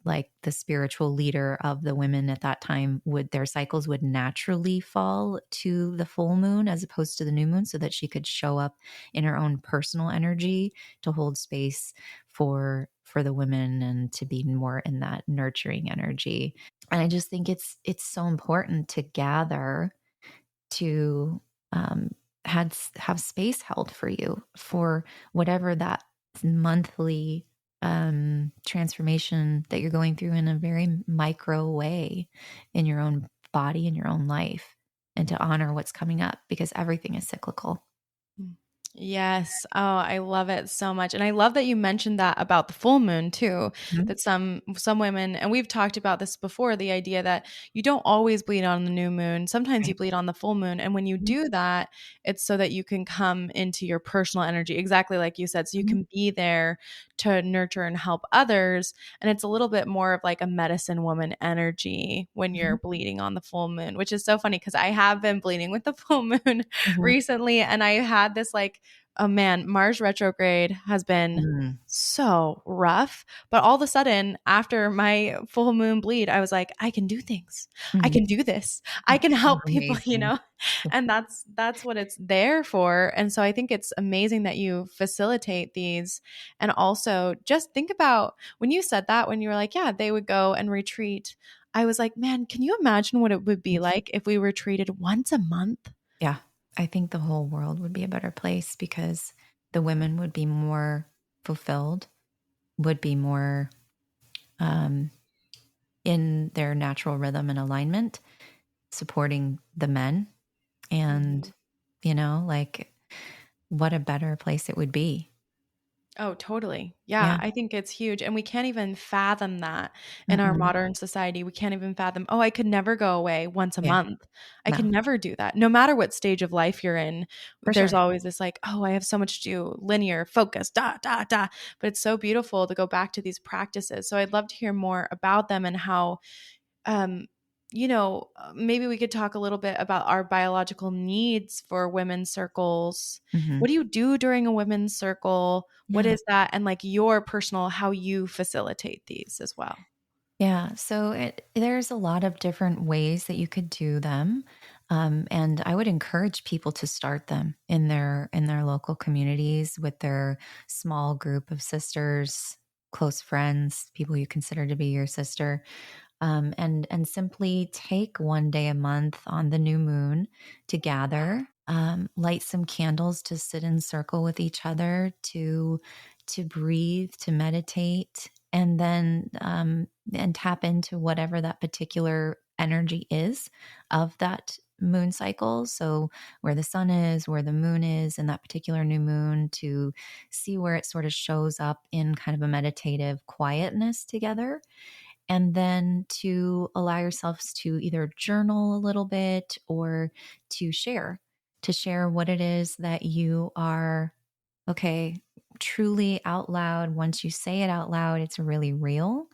Speaker 1: spiritual leader of the women at that time their cycles would naturally fall to the full moon as opposed to the new moon, so that she could show up in her own personal energy to hold space for the women and to be more in that nurturing energy. And I just think it's so important to gather, to have space held for you for whatever that monthly transformation that you're going through in a very micro way in your own body, in your own life, and to honor what's coming up, because everything is cyclical.
Speaker 3: Yes. Oh, I love it so much. And I love that you mentioned that about the full moon too,
Speaker 1: Mhm.
Speaker 3: that some women, and we've talked about this before, the idea that you don't always bleed on the new moon. Sometimes you
Speaker 1: Right.
Speaker 3: bleed on the full moon. And when you
Speaker 1: Mhm.
Speaker 3: do that, it's so that you can come into your personal energy, exactly like you said, so you
Speaker 1: Mhm.
Speaker 3: can be there to nurture and help others. And it's a little bit more of like a medicine woman energy when you're
Speaker 1: Mhm.
Speaker 3: bleeding on the full moon, which is so funny because I have been bleeding with the full moon
Speaker 1: Mhm.
Speaker 3: recently. And I had this like, oh man, Mars retrograde has been
Speaker 1: Mm.
Speaker 3: so rough. But all of a sudden, after my full moon bleed, I was like, I can do things. I
Speaker 1: Mhm.
Speaker 3: can do this. I can help people,
Speaker 1: Amazing.
Speaker 3: and that's what it's there for. And so I think it's amazing that you facilitate these. And also just think about when you said that, when you were like, yeah, they would go and retreat. I was like, man, can you imagine what it would be like if we retreated once a month?
Speaker 1: Yeah, I think the whole world would be a better place, because the women would be more fulfilled, would be more um, in their natural rhythm and alignment, supporting the men. And,
Speaker 3: Mhm.
Speaker 1: like, what a better place it would be.
Speaker 3: Oh, totally.
Speaker 1: Yeah.
Speaker 3: Yeah, I think it's huge. And we can't even fathom that in our
Speaker 1: Mm-mm.
Speaker 3: modern society. We can't even fathom, oh, I could never go away once a
Speaker 1: Yeah.
Speaker 3: month. I could
Speaker 1: No,
Speaker 3: never do that. No matter what stage of life you're in,
Speaker 1: for
Speaker 3: there's
Speaker 1: sure.
Speaker 3: always this like, oh, I have so much to do, linear, focus, da, da, da. But it's so beautiful to go back to these practices. So I'd love to hear more about them and how um, maybe we could talk a little bit about our biological needs for women's circles.
Speaker 1: Hmm.
Speaker 3: What do you do during a women's circle? What
Speaker 1: Yeah.
Speaker 3: is that? And like your personal, how you facilitate these as well.
Speaker 1: Yeah. So there's a lot of different ways that you could do them. And I would encourage people to start them in their local communities with their small group of sisters, close friends, people you consider to be your sister, and simply take one day a month on the new moon to gather, light some candles, to sit in circle with each other, to breathe, to meditate, and then and tap into whatever that particular energy is of that moon cycle. So where the sun is, where the moon is in that particular new moon, to see where it sort of shows up in kind of a meditative quietness together, and then to allow yourselves to either journal a little bit, or to share what it is that you are, okay, truly out loud. Once you say it out loud, it's really real.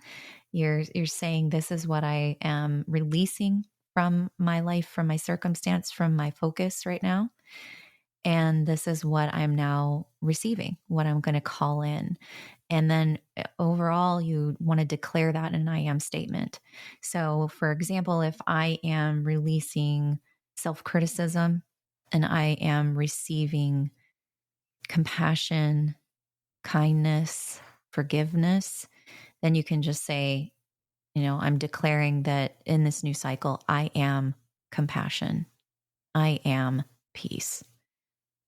Speaker 1: You're saying, this is what I am releasing from my life, from my circumstance, from my focus right now, and this is what I'm now receiving, what I'm going to call in. And then overall, you want to declare that in an I am statement. So, for example, if I am releasing self criticism and I am receiving compassion, kindness, forgiveness, then you can just say, I'm declaring that in this new cycle, I am compassion, I am peace,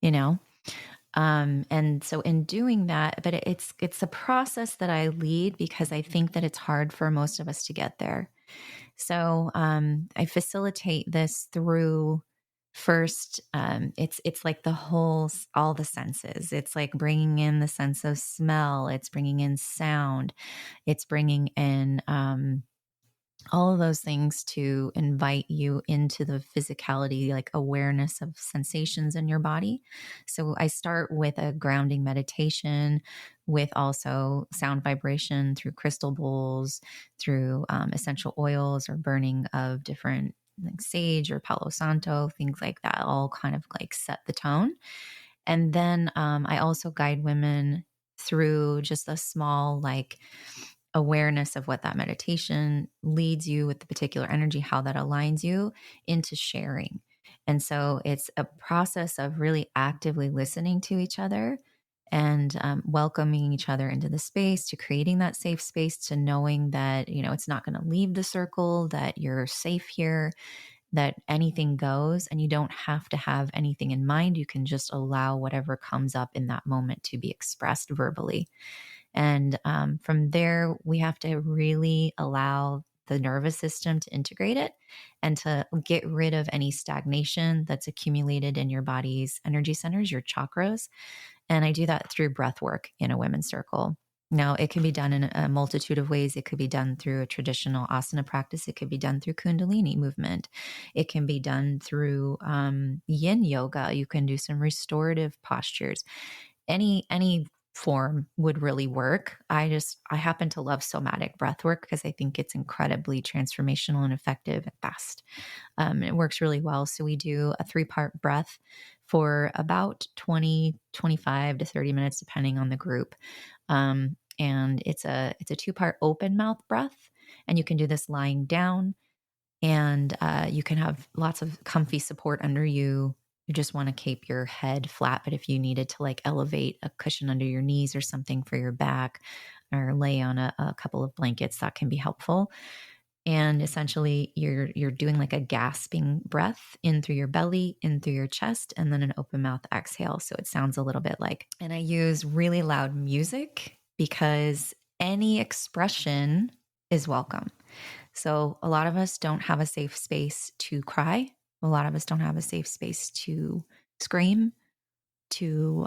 Speaker 1: you know? And so in doing that, but it's a process that I lead, because I think that it's hard for most of us to get there. So I facilitate this through, first, it's like all the senses. It's like bringing in the sense of smell. It's bringing in sound. It's bringing in all of those things to invite you into the physicality, like awareness of sensations in your body. So I start with a grounding meditation, with also sound vibration through crystal bowls, through essential oils, or burning of different like sage or Palo Santo, things like that, all kind of like set the tone. And then I also guide women through just a small like awareness of what that meditation leads you with the particular energy, how that aligns you into sharing. And so it's a process of really actively listening to each other and welcoming each other into the space, to creating that safe space, to knowing that, you know, it's not going to leave the circle, that you're safe here, that anything goes, and you don't have to have anything in mind. You can just allow whatever comes up in that moment to be expressed verbally. And from there, we have to really allow the nervous system to integrate it and to get rid of any stagnation that's accumulated in your body's energy centers, your chakras. And I do that through breath work in a women's circle. Now, it can be done in a multitude of ways. It could be done through a traditional asana practice. It could be done through Kundalini movement. It can be done through yin yoga. You can do some restorative postures. Any form would really work. I happen to love somatic breath work because I think it's incredibly transformational and effective and fast. It works really well. So we do a 3-part breath for about 25 to 30 minutes, depending on the group. And it's a 2-part open mouth breath. And you can do this lying down, and you can have lots of comfy support under you. You just want to keep your head flat, but if you needed to like elevate a cushion under your knees or something for your back, or lay on a couple of blankets, that can be helpful. And essentially you're doing like a gasping breath in through your belly, in through your chest, and then an open mouth exhale. So it sounds a little bit like, and I use really loud music because any expression is welcome. So a lot of us don't have a safe space to cry. A lot of us don't have a safe space to scream, to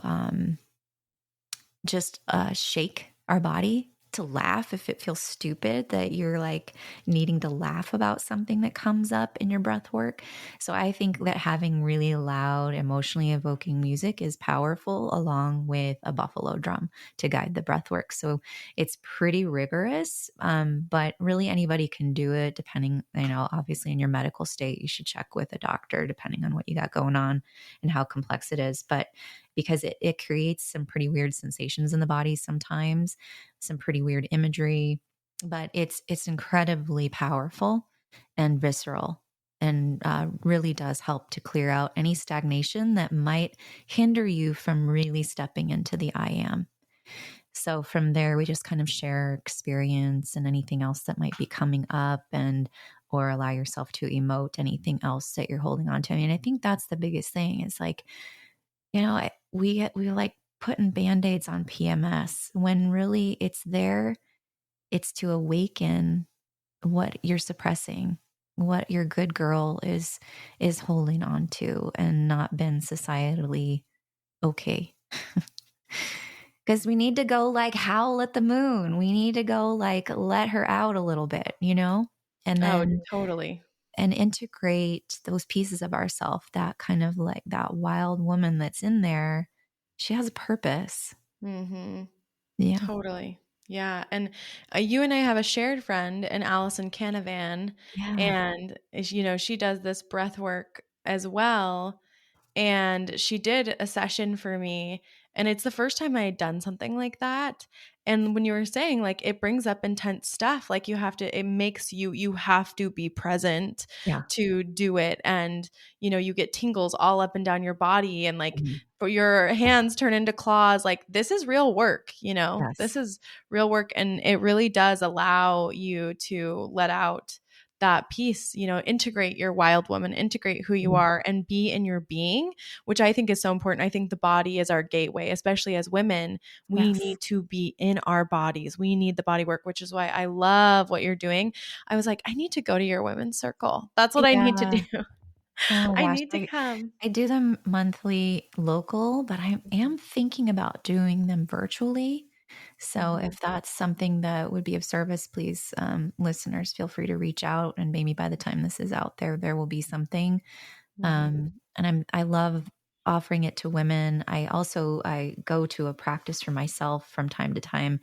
Speaker 1: just shake our body, to laugh if it feels stupid, that you're like needing to laugh about something that comes up in your breath work. So I think that having really loud, emotionally evoking music is powerful, along with a buffalo drum to guide the breath work. So it's pretty rigorous, but really anybody can do it, depending, you know, obviously in your medical state, you should check with a doctor depending on what you got going on and how complex it is. But because it creates some pretty weird sensations in the body sometimes, some pretty weird imagery, but it's incredibly powerful and visceral, and really does help to clear out any stagnation that might hinder you from really stepping into the I am. So from there, we just kind of share experience and anything else that might be coming up, and or allow yourself to emote anything else that you're holding on to. I mean, I think that's the biggest thing is like, you know, we like putting Band-Aids on PMS when really it's there. It's to awaken what you're suppressing, what your good girl is holding on to and not been societally okay. Because we need to go like howl at the moon. We need to go like let her out a little bit, you know? And then
Speaker 3: Totally.
Speaker 1: and integrate those pieces of ourself, that kind of like that wild woman that's in there. She has a purpose.
Speaker 3: Mm-hmm.
Speaker 1: Yeah.
Speaker 3: Totally. Yeah. And you and I have a shared friend, and Allison Canavan,
Speaker 1: Yeah.
Speaker 3: and you know, she does this breath work as well. And she did a session for me, and it's the first time I had done something like that. And when you were saying like it brings up intense stuff, like it makes you have to be present
Speaker 1: Yeah.
Speaker 3: to do it. And you know, you get tingles all up and down your body, and like
Speaker 1: Mhm.
Speaker 3: for your hands turn into claws. Like this is real work, you know, this
Speaker 1: Yes.
Speaker 3: is real work. And it really does allow you to let out that piece, you know, integrate your wild woman, integrate who you
Speaker 1: Mhm.
Speaker 3: are, and be in your being, which I think is so important. I think the body is our gateway, especially as women. We
Speaker 1: Yes.
Speaker 3: need to be in our bodies. We need the body work, which is why I love what you're doing. I was like, I need to go to your women's circle. That's what I need to do.
Speaker 1: Yeah. Oh
Speaker 3: I
Speaker 1: gosh.
Speaker 3: need to come.
Speaker 1: I do them monthly local, but I am thinking about doing them virtually. So
Speaker 3: Mhm.
Speaker 1: if that's something that would be of service, please, listeners, feel free to reach out. And maybe by the time this is out there, there will be something.
Speaker 3: Mhm.
Speaker 1: And I love offering it to women. I go to a practice for myself from time to time,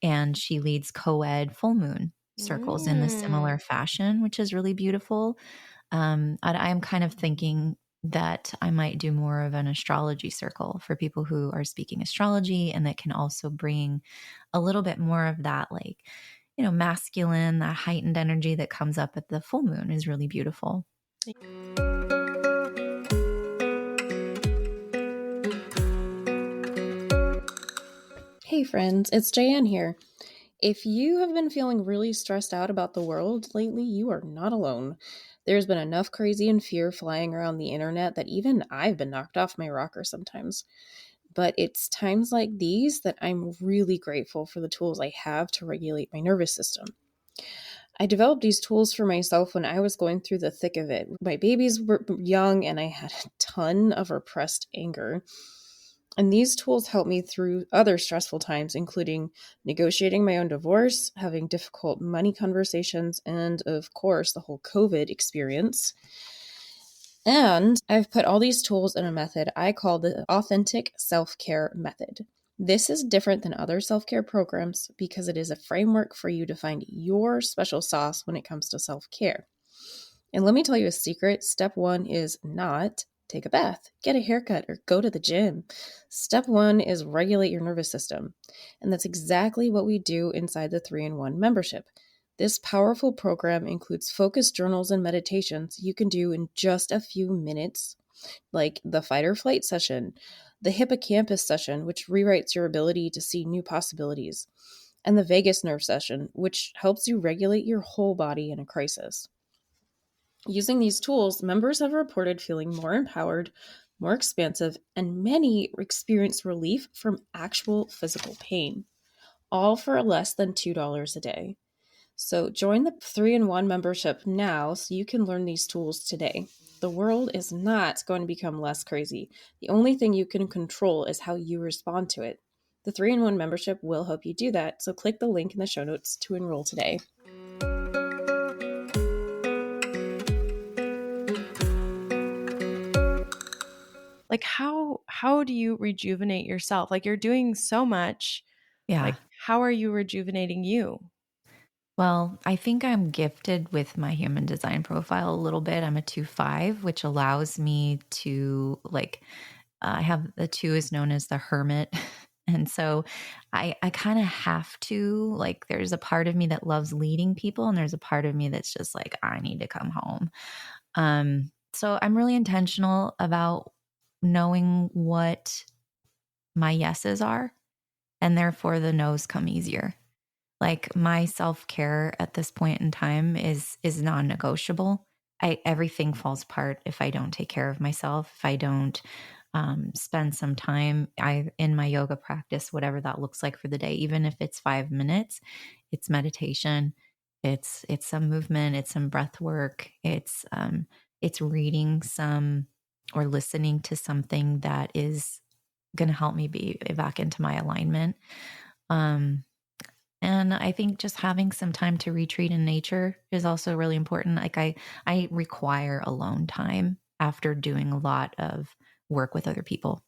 Speaker 1: and she leads co-ed full moon circles in the
Speaker 3: Mm.
Speaker 1: similar fashion, which is really beautiful. I am kind of thinking that I might do more of an astrology circle for people who are speaking astrology, and that can also bring a little bit more of that, like, masculine, that heightened energy that comes up at the full moon is really beautiful.
Speaker 2: Hey friends, it's Jayan here. If you have been feeling really stressed out about the world lately, you are not alone. There's been enough crazy and fear flying around the internet that even I've been knocked off my rocker sometimes. But it's times like these that I'm really grateful for the tools I have to regulate my nervous system. I developed these tools for myself when I was going through the thick of it. My babies were young and I had a ton of repressed anger. And these tools helped me through other stressful times, including negotiating my own divorce, having difficult money conversations, and of course, the whole COVID experience. And I've put all these tools in a method I call the authentic self-care method. This is different than other self-care programs because it is a framework for you to find your special sauce when it comes to self-care. And let me tell you a secret. Step one is not take a bath, get a haircut, or go to the gym. Step one is regulate your nervous system. And that's exactly what we do inside the 3-in-1 membership. This powerful program includes focused journals and meditations you can do in just a few minutes, like the fight or flight session, the hippocampus session, which rewrites your ability to see new possibilities, and the vagus nerve session, which helps you regulate your whole body in a crisis. Using these tools, members have reported feeling more empowered, more expansive, and many experience relief from actual physical pain, all for less than $2 a day. So join the 3-in-1 membership now so you can learn these tools today. The world is not going to become less crazy. The only thing you can control is how you respond to it. The 3-in-1 membership will help you do that, so click the link in the show notes to enroll today.
Speaker 3: Like how do you rejuvenate yourself? Like you're doing so much.
Speaker 1: Yeah.
Speaker 3: Like how are you rejuvenating you?
Speaker 1: Well, I think I'm gifted with my human design profile a little bit. I'm a 2-5, which allows me to I have the 2 is known as the hermit. And so I kind of have to, like, there's a part of me that loves leading people, and there's a part of me that's just like, I need to come home. So I'm really intentional about knowing what my yeses are, and therefore the no's come easier. Like, my self-care at this point in time is non-negotiable. Everything falls apart if I don't take care of myself, if I don't spend some time in my yoga practice, whatever that looks like for the day, even if it's 5 minutes. It's meditation, it's some movement, it's some breath work, it's reading some or listening to something that is going to help me be back into my alignment. And I think just having some time to retreat in nature is also really important. Like, I require alone time after doing a lot of work with other people.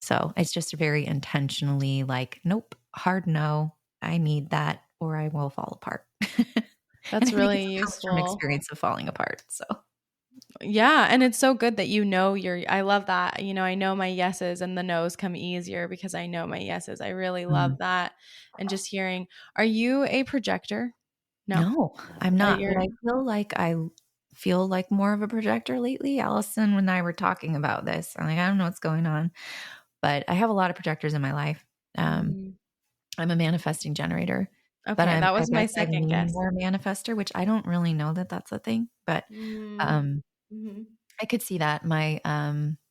Speaker 1: So it's just very intentionally like, nope, hard no. I need that or I will fall apart.
Speaker 3: That's
Speaker 1: And I think
Speaker 3: really
Speaker 1: it comes from
Speaker 3: useful.
Speaker 1: experience of falling apart. So
Speaker 3: Yeah, and it's so good that I love that. I know my yeses and the nos come easier because I know my yeses. I really love that. And just hearing, are you a projector? No.
Speaker 1: no, I'm
Speaker 3: Oh,
Speaker 1: not. But
Speaker 3: you're
Speaker 1: I feel like more of a projector lately. Allison and I were talking about this. I'm like, I don't know what's going on. But I have a lot of projectors in my life.
Speaker 3: Mm.
Speaker 1: I'm a manifesting generator, but
Speaker 3: Okay, that
Speaker 1: I
Speaker 3: was my
Speaker 1: guess I
Speaker 3: second
Speaker 1: lean
Speaker 3: guess.
Speaker 1: more manifester, which I don't really know that that's a thing, but
Speaker 3: Mm.
Speaker 1: um,
Speaker 3: Mhm.
Speaker 1: I could see that my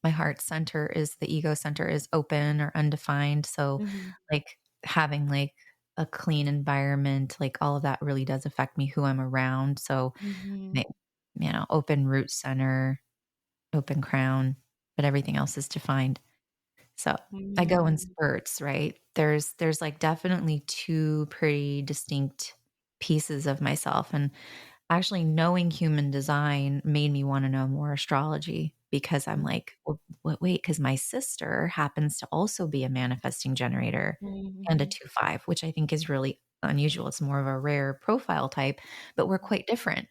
Speaker 1: heart center is the ego center is open or undefined. So
Speaker 3: Mhm.
Speaker 1: like having like a clean environment, like all of that really does affect me who I'm around. So
Speaker 3: Mhm.
Speaker 1: ma- open root center, open crown, but everything else is defined. So I go in
Speaker 3: Mm.
Speaker 1: spurts, right? There's like definitely 2 pretty distinct pieces of myself. And actually knowing human design made me want to know more astrology because I'm like, well, wait, because my sister happens to also be a manifesting generator and a
Speaker 3: Mhm.
Speaker 1: 2-5, which I think is really unusual. It's more of a rare profile type, but we're quite different.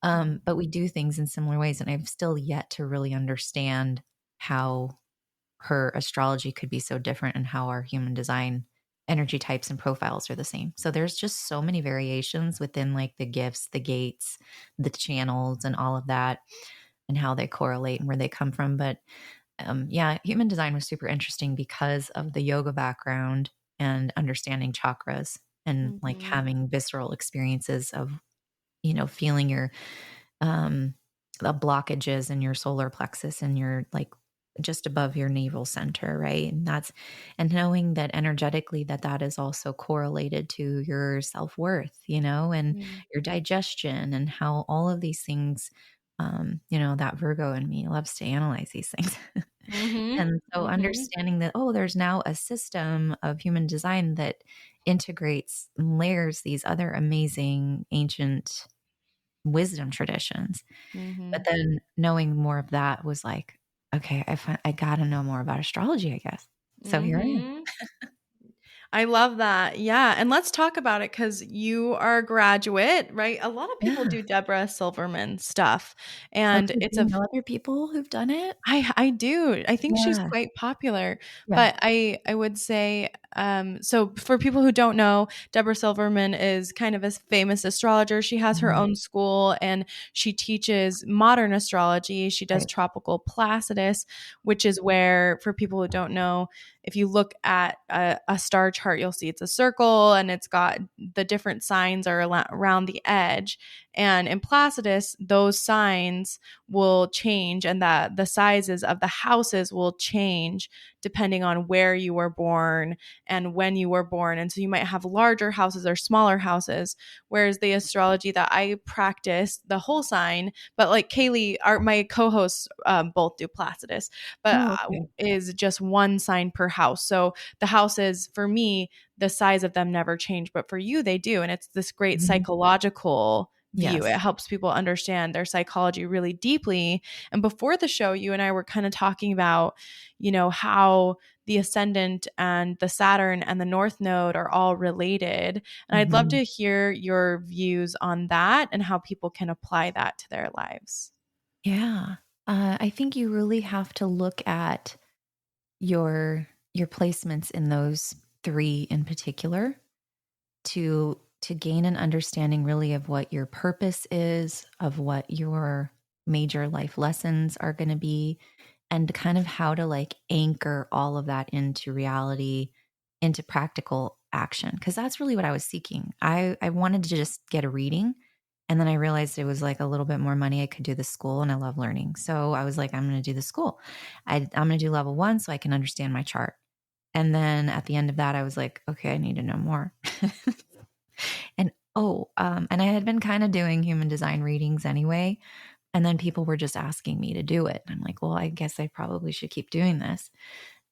Speaker 1: But we do things in similar ways. And I've still yet to really understand how her astrology could be so different and how our human design energy types and profiles are the same. So there's just so many variations within like the gifts, the gates, the channels, and all of that, and how they correlate and where they come from. But yeah, human design was super interesting because of the yoga background and understanding chakras and like
Speaker 3: Mm-hmm.
Speaker 1: having visceral experiences of, feeling your the blockages in your solar plexus and your like just above your navel center, right? And knowing that energetically that is also correlated to your self-worth, and your digestion and how all of these things, that Virgo in me loves to analyze these things.
Speaker 3: Mm-hmm.
Speaker 1: And so
Speaker 3: Mm-hmm.
Speaker 1: understanding that, there's now a system of human design that integrates and layers these other amazing ancient wisdom traditions.
Speaker 3: Mm-hmm.
Speaker 1: But then knowing more of that was like, okay, I got to know more about astrology, I guess. So here I am.
Speaker 3: Mm-hmm. I love that. Yeah. And let's talk about it because you are a graduate, right? A lot of people
Speaker 1: Yeah.
Speaker 3: do Deborah Silverman stuff.
Speaker 1: Oh,
Speaker 3: And
Speaker 1: do
Speaker 3: it's
Speaker 1: you
Speaker 3: a
Speaker 1: know other people who've done it?
Speaker 3: I do. I think she's
Speaker 1: Yeah.
Speaker 3: quite popular.
Speaker 1: Yeah.
Speaker 3: But I would say so for people who don't know, Deborah Silverman is kind of a famous astrologer. She has her
Speaker 1: Mhm.
Speaker 3: own school and she teaches modern astrology. She does
Speaker 1: Right.
Speaker 3: tropical Placidus, which is where, for people who don't know, if you look at a star chart, you'll see it's a circle and it's got the different signs are around the edge. And in Placidus, those signs will change and that the sizes of the houses will change depending on where you were born and when you were born. And so you might have larger houses or smaller houses. Whereas the astrology that I practice, the whole sign, but like Kaylee, my co-hosts both do Placidus, but
Speaker 1: Oh, okay.
Speaker 3: is just one sign per house. So the houses for me, the size of them never change, but for you, they do. And it's this great
Speaker 1: Mhm.
Speaker 3: psychological view. It
Speaker 1: Yes.
Speaker 3: helps people understand their psychology really deeply. And before the show, you and I were kind of talking about, how the ascendant and the Saturn and the North Node are all related. And I'd love
Speaker 1: Mhm.
Speaker 3: to hear your views on that and how people can apply that to their lives.
Speaker 1: Yeah. I think you really have to look at your placements in those three in particular to gain an understanding really of what your purpose is, of what your major life lessons are going to be, and kind of how to like anchor all of that into reality, into practical action. Because that's really what I was seeking. I wanted to just get a reading. And then I realized it was like a little bit more money. I could do the school and I love learning. So I was like, I'm going to do the school. I'm going to do level 1 so I can understand my chart. And then at the end of that, I was like, okay, I need to know more. And I had been kind of doing human design readings anyway. And then people were just asking me to do it. I'm like, well, I guess I probably should keep doing this.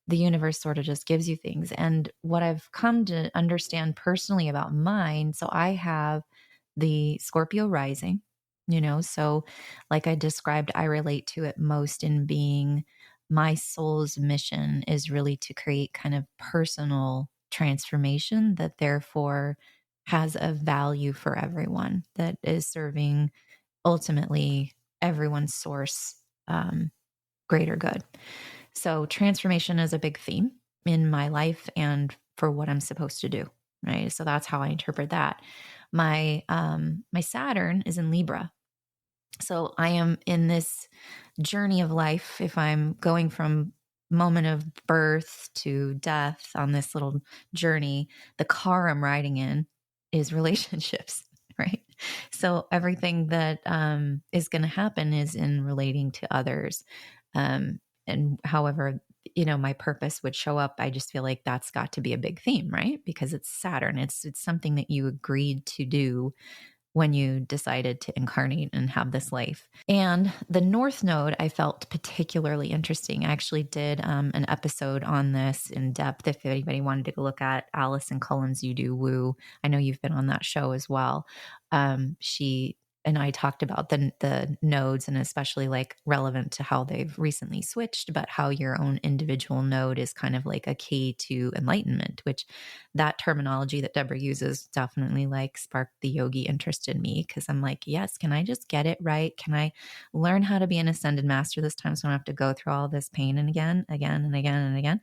Speaker 1: The universe sort of just gives you things. And what I've come to understand personally about mine, so I have the Scorpio rising, so like I described, I relate to it most in being my soul's mission is really to create kind of personal transformation that therefore has a value for everyone, that is serving ultimately everyone's source, greater good. So transformation is a big theme in my life and for what I'm supposed to do, right? So that's how I interpret that. My Saturn is in Libra. So I am in this journey of life. If I'm going from moment of birth to death on this little journey, the car I'm riding in is relationships, right? So everything that is going to happen is in relating to others. And however, my purpose would show up, I just feel like that's got to be a big theme, right? Because it's Saturn. It's something that you agreed to do when you decided to incarnate and have this life. And the North Node, I felt particularly interesting. I actually did an episode on this in depth. If anybody wanted to go look at Allison Cullen's You Do Woo, I know you've been on that show as well. She and I talked about the nodes, and especially like relevant to how they've recently switched, but how your own individual node is kind of like a key to enlightenment, which that terminology that Deborah uses definitely like sparked the yogi interest in me, because I'm like, yes, can I just get it right? Can I learn how to be an ascended master this time so I don't have to go through all this pain and again and again and again?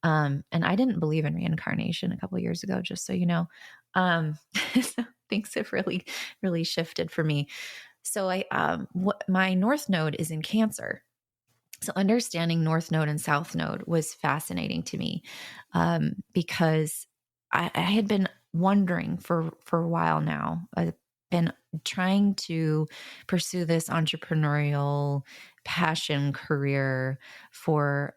Speaker 1: And I didn't believe in reincarnation a couple of years ago, just so you know. So things have really, really shifted for me. So my North Node is in Cancer. So understanding North Node and South Node was fascinating to me, because I had been wondering for a while now. I've been trying to pursue this entrepreneurial passion career for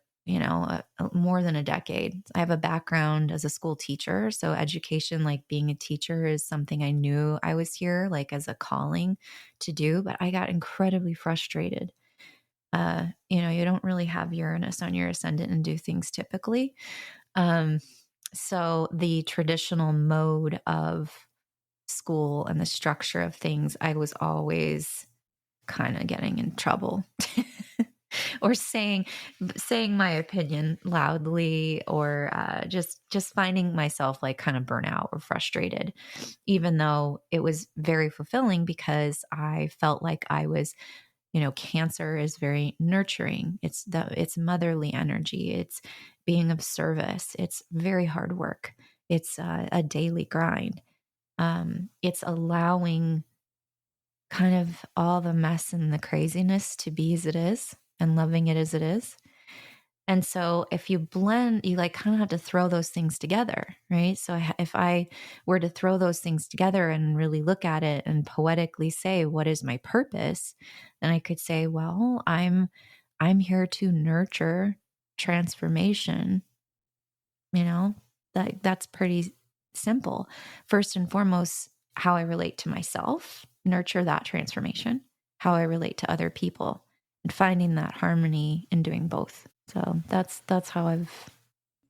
Speaker 1: more than a decade. I have a background as a school teacher, so education, like being a teacher, is something I knew I was here like as a calling to do, but I got incredibly frustrated. You don't really have Uranus on your ascendant and do things typically. So the traditional mode of school and the structure of things, I was always kind of getting in trouble. Or saying my opinion loudly, or just finding myself like kind of burnout or frustrated, even though it was very fulfilling because I felt like I was, Cancer is very nurturing. It's motherly energy. It's being of service. It's very hard work. It's a daily grind. It's allowing kind of all the mess and the craziness to be as it is and loving it as it is. And so if you blend, you like kind of have to throw those things together, right? So if I were to throw those things together and really look at it and poetically say, what is my purpose? Then I could say, well, I'm here to nurture transformation. That's pretty simple. First and foremost, how I relate to myself, nurture that transformation, how I relate to other people, and finding that harmony in doing both. So that's how I've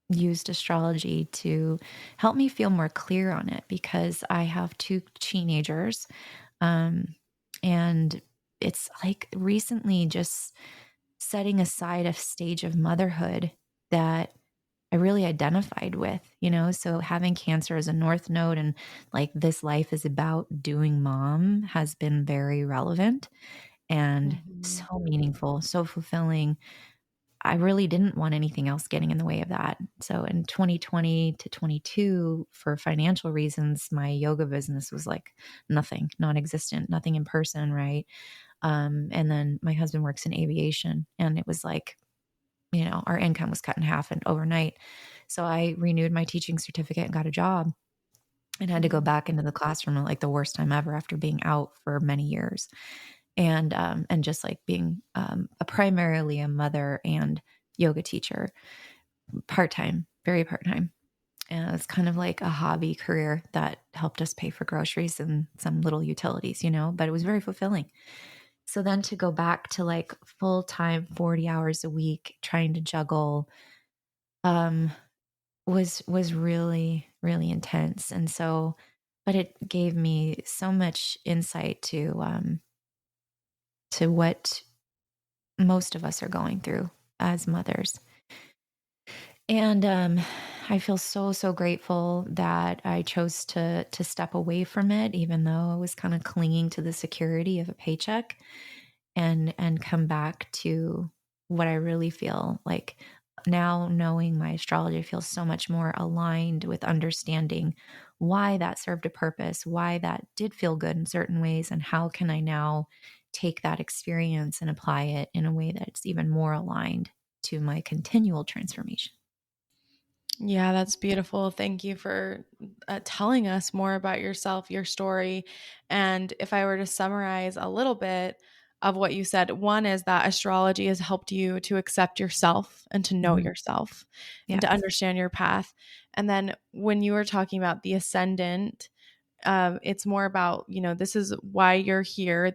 Speaker 1: used astrology to help me feel more clear on it, because I have two teenagers, and it's like recently just setting aside a stage of motherhood that I really identified with, so having Cancer as a North Node and like this life is about doing mom has been very relevant and so meaningful, so fulfilling. I really didn't want anything else getting in the way of that. So in 2020 to 22, for financial reasons, my yoga business was like nothing, non-existent, nothing in person, right? And then my husband works in aviation, and it was like, our income was cut in half and overnight. So I renewed my teaching certificate and got a job, and had to go back into the classroom at like the worst time ever after being out for many years. And just like being primarily a mother and yoga teacher, part-time, very part-time. And it was kind of like a hobby career that helped us pay for groceries and some little utilities, but it was very fulfilling. So then to go back to like full-time 40 hours a week trying to juggle was really, really intense. And so, but it gave me so much insight to what most of us are going through as mothers. And I feel so, so grateful that I chose to step away from it, even though I was kind of clinging to the security of a paycheck, and come back to what I really feel like. Now, knowing my astrology, I feel so much more aligned with understanding why that served a purpose, why that did feel good in certain ways, and how can I now take that experience and apply it in a way that's even more aligned to my continual transformation.
Speaker 3: Yeah, that's beautiful. Thank you for telling us more about yourself, your story. And if I were to summarize a little bit of what you said, one is that astrology has helped you to accept yourself and to know yourself and to
Speaker 1: Yes.
Speaker 3: understand your path. And then when you were talking about the ascendant, It's more about, this is why you're here.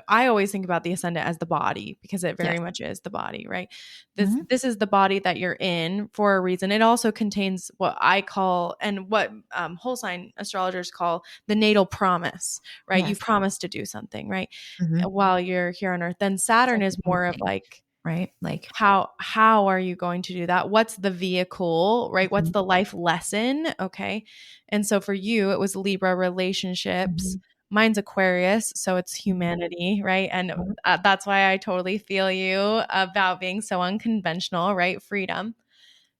Speaker 3: I always think about the ascendant as the body, because it very
Speaker 1: Yes.
Speaker 3: much is the body, right?
Speaker 1: Mhm.
Speaker 3: This is the body that you're in for a reason. It also contains what I call, and what whole sign astrologers call, the natal promise, right? You
Speaker 1: Yes.
Speaker 3: promise to do something, right?
Speaker 1: Mhm.
Speaker 3: While you're here on earth. Then
Speaker 1: It's
Speaker 3: Saturn
Speaker 1: like
Speaker 3: is
Speaker 1: a new
Speaker 3: more of
Speaker 1: thing,
Speaker 3: like,
Speaker 1: right? Like,
Speaker 3: how are you going to do that? What's the vehicle, right? What's
Speaker 1: mhm,
Speaker 3: the life lesson? Okay. And so for you, it was Libra relationships.
Speaker 1: mhm,
Speaker 3: Mine's Aquarius, so it's
Speaker 1: mhm,
Speaker 3: humanity, right? And
Speaker 1: mhm,
Speaker 3: that's why I totally feel you about being so unconventional, right? Freedom.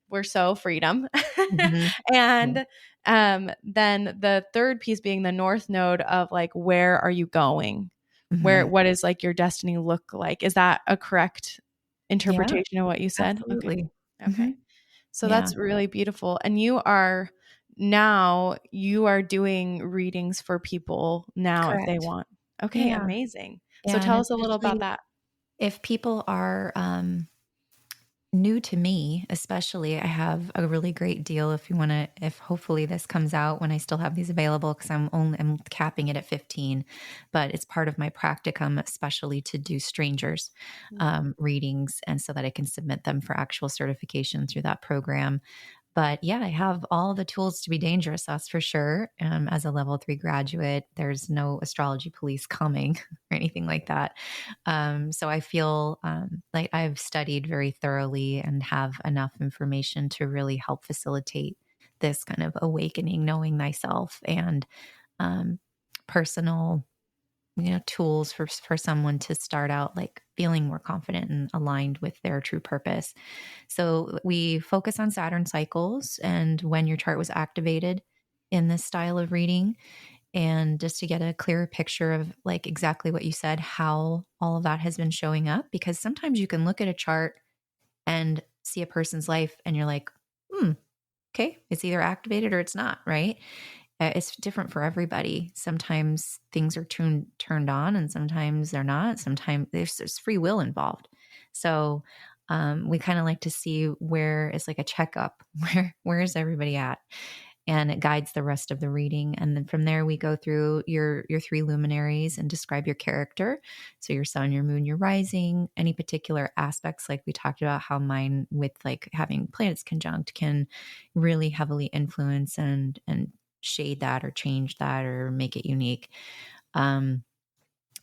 Speaker 3: We're so freedom.
Speaker 1: mhm, yeah,
Speaker 3: And then the third piece being the north node of like, where are you going?
Speaker 1: mhm.
Speaker 3: What is like your destiny look like? Is that a correct
Speaker 1: Yeah,
Speaker 3: interpretation of what you said? Okay.
Speaker 1: absolutely.
Speaker 3: Okay.
Speaker 1: Mhm.
Speaker 3: So
Speaker 1: Yeah,
Speaker 3: that's really beautiful. And you are doing readings for people now if they
Speaker 1: correct.
Speaker 3: want. Okay,
Speaker 1: Yeah,
Speaker 3: amazing. So
Speaker 1: yeah, and
Speaker 3: tell us a little about
Speaker 1: especially
Speaker 3: that.
Speaker 1: if people are, new to me, especially, I have a really great deal if hopefully this comes out when I still have these available, because I'm capping it at 15, but it's part of my practicum, especially to do strangers readings, and so that I can submit them for actual certification through that program. But yeah, I have all the tools to be dangerous, that's for sure. As a level 3 graduate, there's no astrology police coming or anything like that. So I feel like I've studied very thoroughly and have enough information to really help facilitate this kind of awakening, knowing thyself, and um, personal, tools for someone to start out like feeling more confident and aligned with their true purpose. So we focus on Saturn cycles and when your chart was activated in this style of reading, and just to get a clearer picture of like exactly what you said, how all of that has been showing up. Because sometimes you can look at a chart and see a person's life and you're like, hmm, okay, it's either activated or it's not, right? It's different for everybody. Sometimes things are turned on, and sometimes they're not. Sometimes there's free will involved. So we kind of like to see where it's like a checkup. Where is everybody at? And it guides the rest of the reading. And then from there, we go through your three luminaries and describe your character. So your sun, your moon, your rising, any particular aspects, like we talked about how mine with like having planets conjunct can really heavily influence and shade that or change that or make it unique. Um,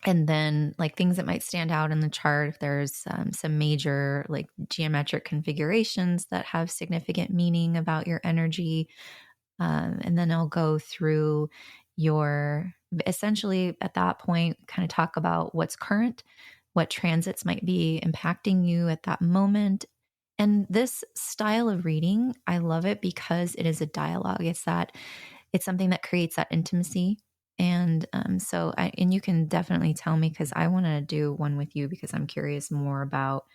Speaker 1: and then like things that might stand out in the chart, if there's some major like geometric configurations that have significant meaning about your energy. And then I'll go through your, essentially at that point, kind of talk about what's current, what transits might be impacting you at that moment. And this style of reading, I love it because it is a dialogue. It's something that creates that intimacy. And and you can definitely tell me, because I want to do one with you because I'm curious more about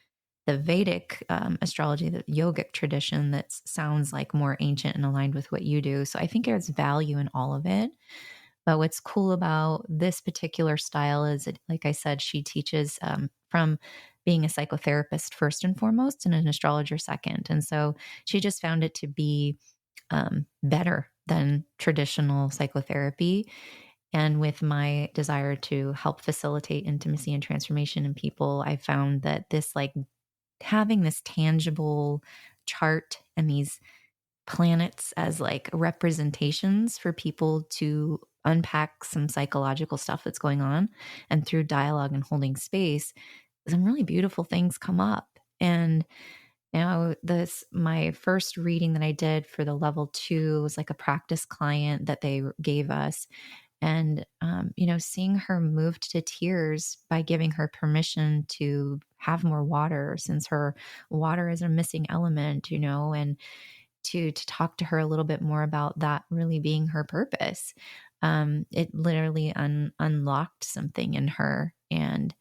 Speaker 1: the Vedic astrology, the yogic tradition that sounds like more ancient and aligned with what you do. So I think there's value in all of it. But what's cool about this particular style is, like I said, she teaches from being a psychotherapist first and foremost, and an astrologer second. And so she just found it to be better than traditional psychotherapy. And with my desire to help facilitate intimacy and transformation in people, I found that this like having this tangible chart and these planets as like representations for people to unpack some psychological stuff that's going on, and through dialogue and holding space, some really beautiful things come up. And this my first reading that I did for the level 2 was like a practice client that they gave us. And seeing her moved to tears by giving her permission to have more water, since her water is a missing element, and to talk to her a little bit more about that really being her purpose. It literally unlocked something in her, and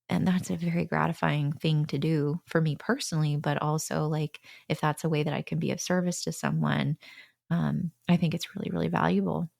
Speaker 1: that's a very gratifying thing to do for me personally, but also like if that's a way that I can be of service to someone, I think it's really, really valuable.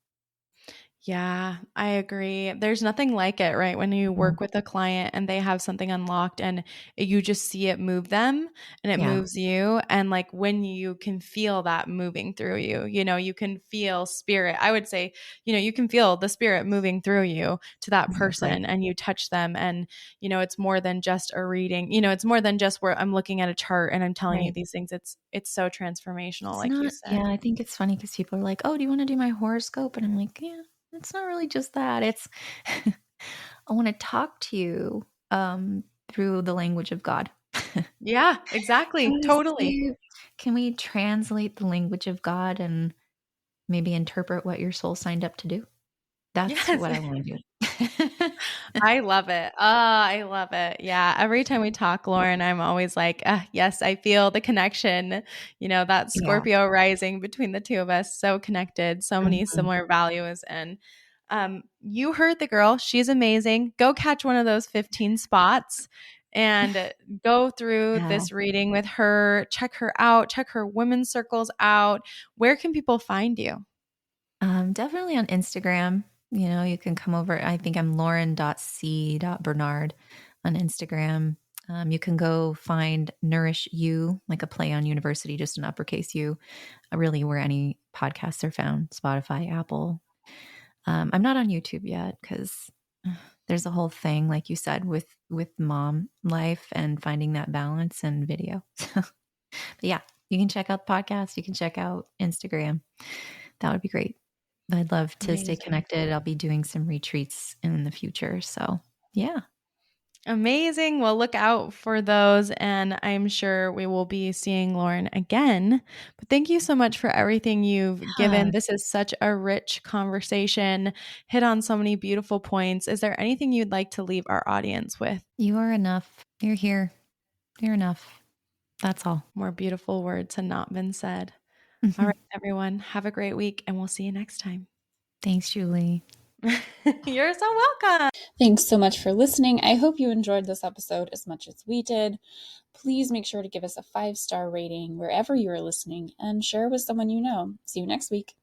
Speaker 3: Yeah, I agree. There's nothing like it, right? When you work with a client and they have something unlocked and you just see it move them and it
Speaker 1: Yeah.
Speaker 3: moves you. And like when you can feel that moving through you, you can feel spirit. I would say, you can feel the spirit moving through you to that
Speaker 1: Exactly.
Speaker 3: person and you touch them. And, it's more than just a reading, it's more than just where I'm looking at a chart and I'm telling you
Speaker 1: Right.
Speaker 3: these things. It's so transformational,
Speaker 1: It's
Speaker 3: like you
Speaker 1: not,
Speaker 3: said.
Speaker 1: yeah, I think it's funny because people are like, oh, do you want to do my horoscope? And I'm like, yeah, it's not really just that. It's, I want to talk to you through the language of God.
Speaker 3: Yeah, exactly.
Speaker 1: Can we
Speaker 3: Totally.
Speaker 1: see, can we translate the language of God and maybe interpret what your soul signed up to do? That's
Speaker 3: Yes.
Speaker 1: what I want to do.
Speaker 3: I love it. I love it. Yeah. Every time we talk, Lauren, I'm always like, yes, I feel the connection, that
Speaker 1: Yeah.
Speaker 3: Scorpio rising between the two of us. So connected, so many
Speaker 1: Mhm.
Speaker 3: similar values. And you heard the girl. She's amazing. Go catch one of those 15 spots and go through
Speaker 1: Yeah.
Speaker 3: this reading with her. Check her out, check her women's circles out. Where can people find you?
Speaker 1: Definitely on Instagram. You can come over. I think I'm lauren.c.bernard on Instagram. You can go find Nourish You, like a play on university, just an uppercase U, really where any podcasts are found, Spotify, Apple. I'm not on YouTube yet because there's a whole thing, like you said, with mom life and finding that balance and video. But yeah, you can check out the podcast. You can check out Instagram. That would be great. I'd love to stay
Speaker 3: Amazing.
Speaker 1: connected. I'll be doing some retreats in the future. So yeah.
Speaker 3: Amazing. Well, look out for those. And I'm sure we will be seeing Lauren again. But thank you so much for everything you've
Speaker 1: Yeah.
Speaker 3: given. This is such a rich conversation, hit on so many beautiful points. Is there anything you'd like to leave our audience with?
Speaker 1: You are enough. You're here. You're enough. That's all.
Speaker 3: More beautiful words have not been said. All right, everyone. Have a great week, and we'll see you next time.
Speaker 1: Thanks, Julie.
Speaker 3: You're so welcome.
Speaker 2: Thanks so much for listening. I hope you enjoyed this episode as much as we did. Please make sure to give us a 5-star rating wherever you are listening and share with someone you know. See you next week.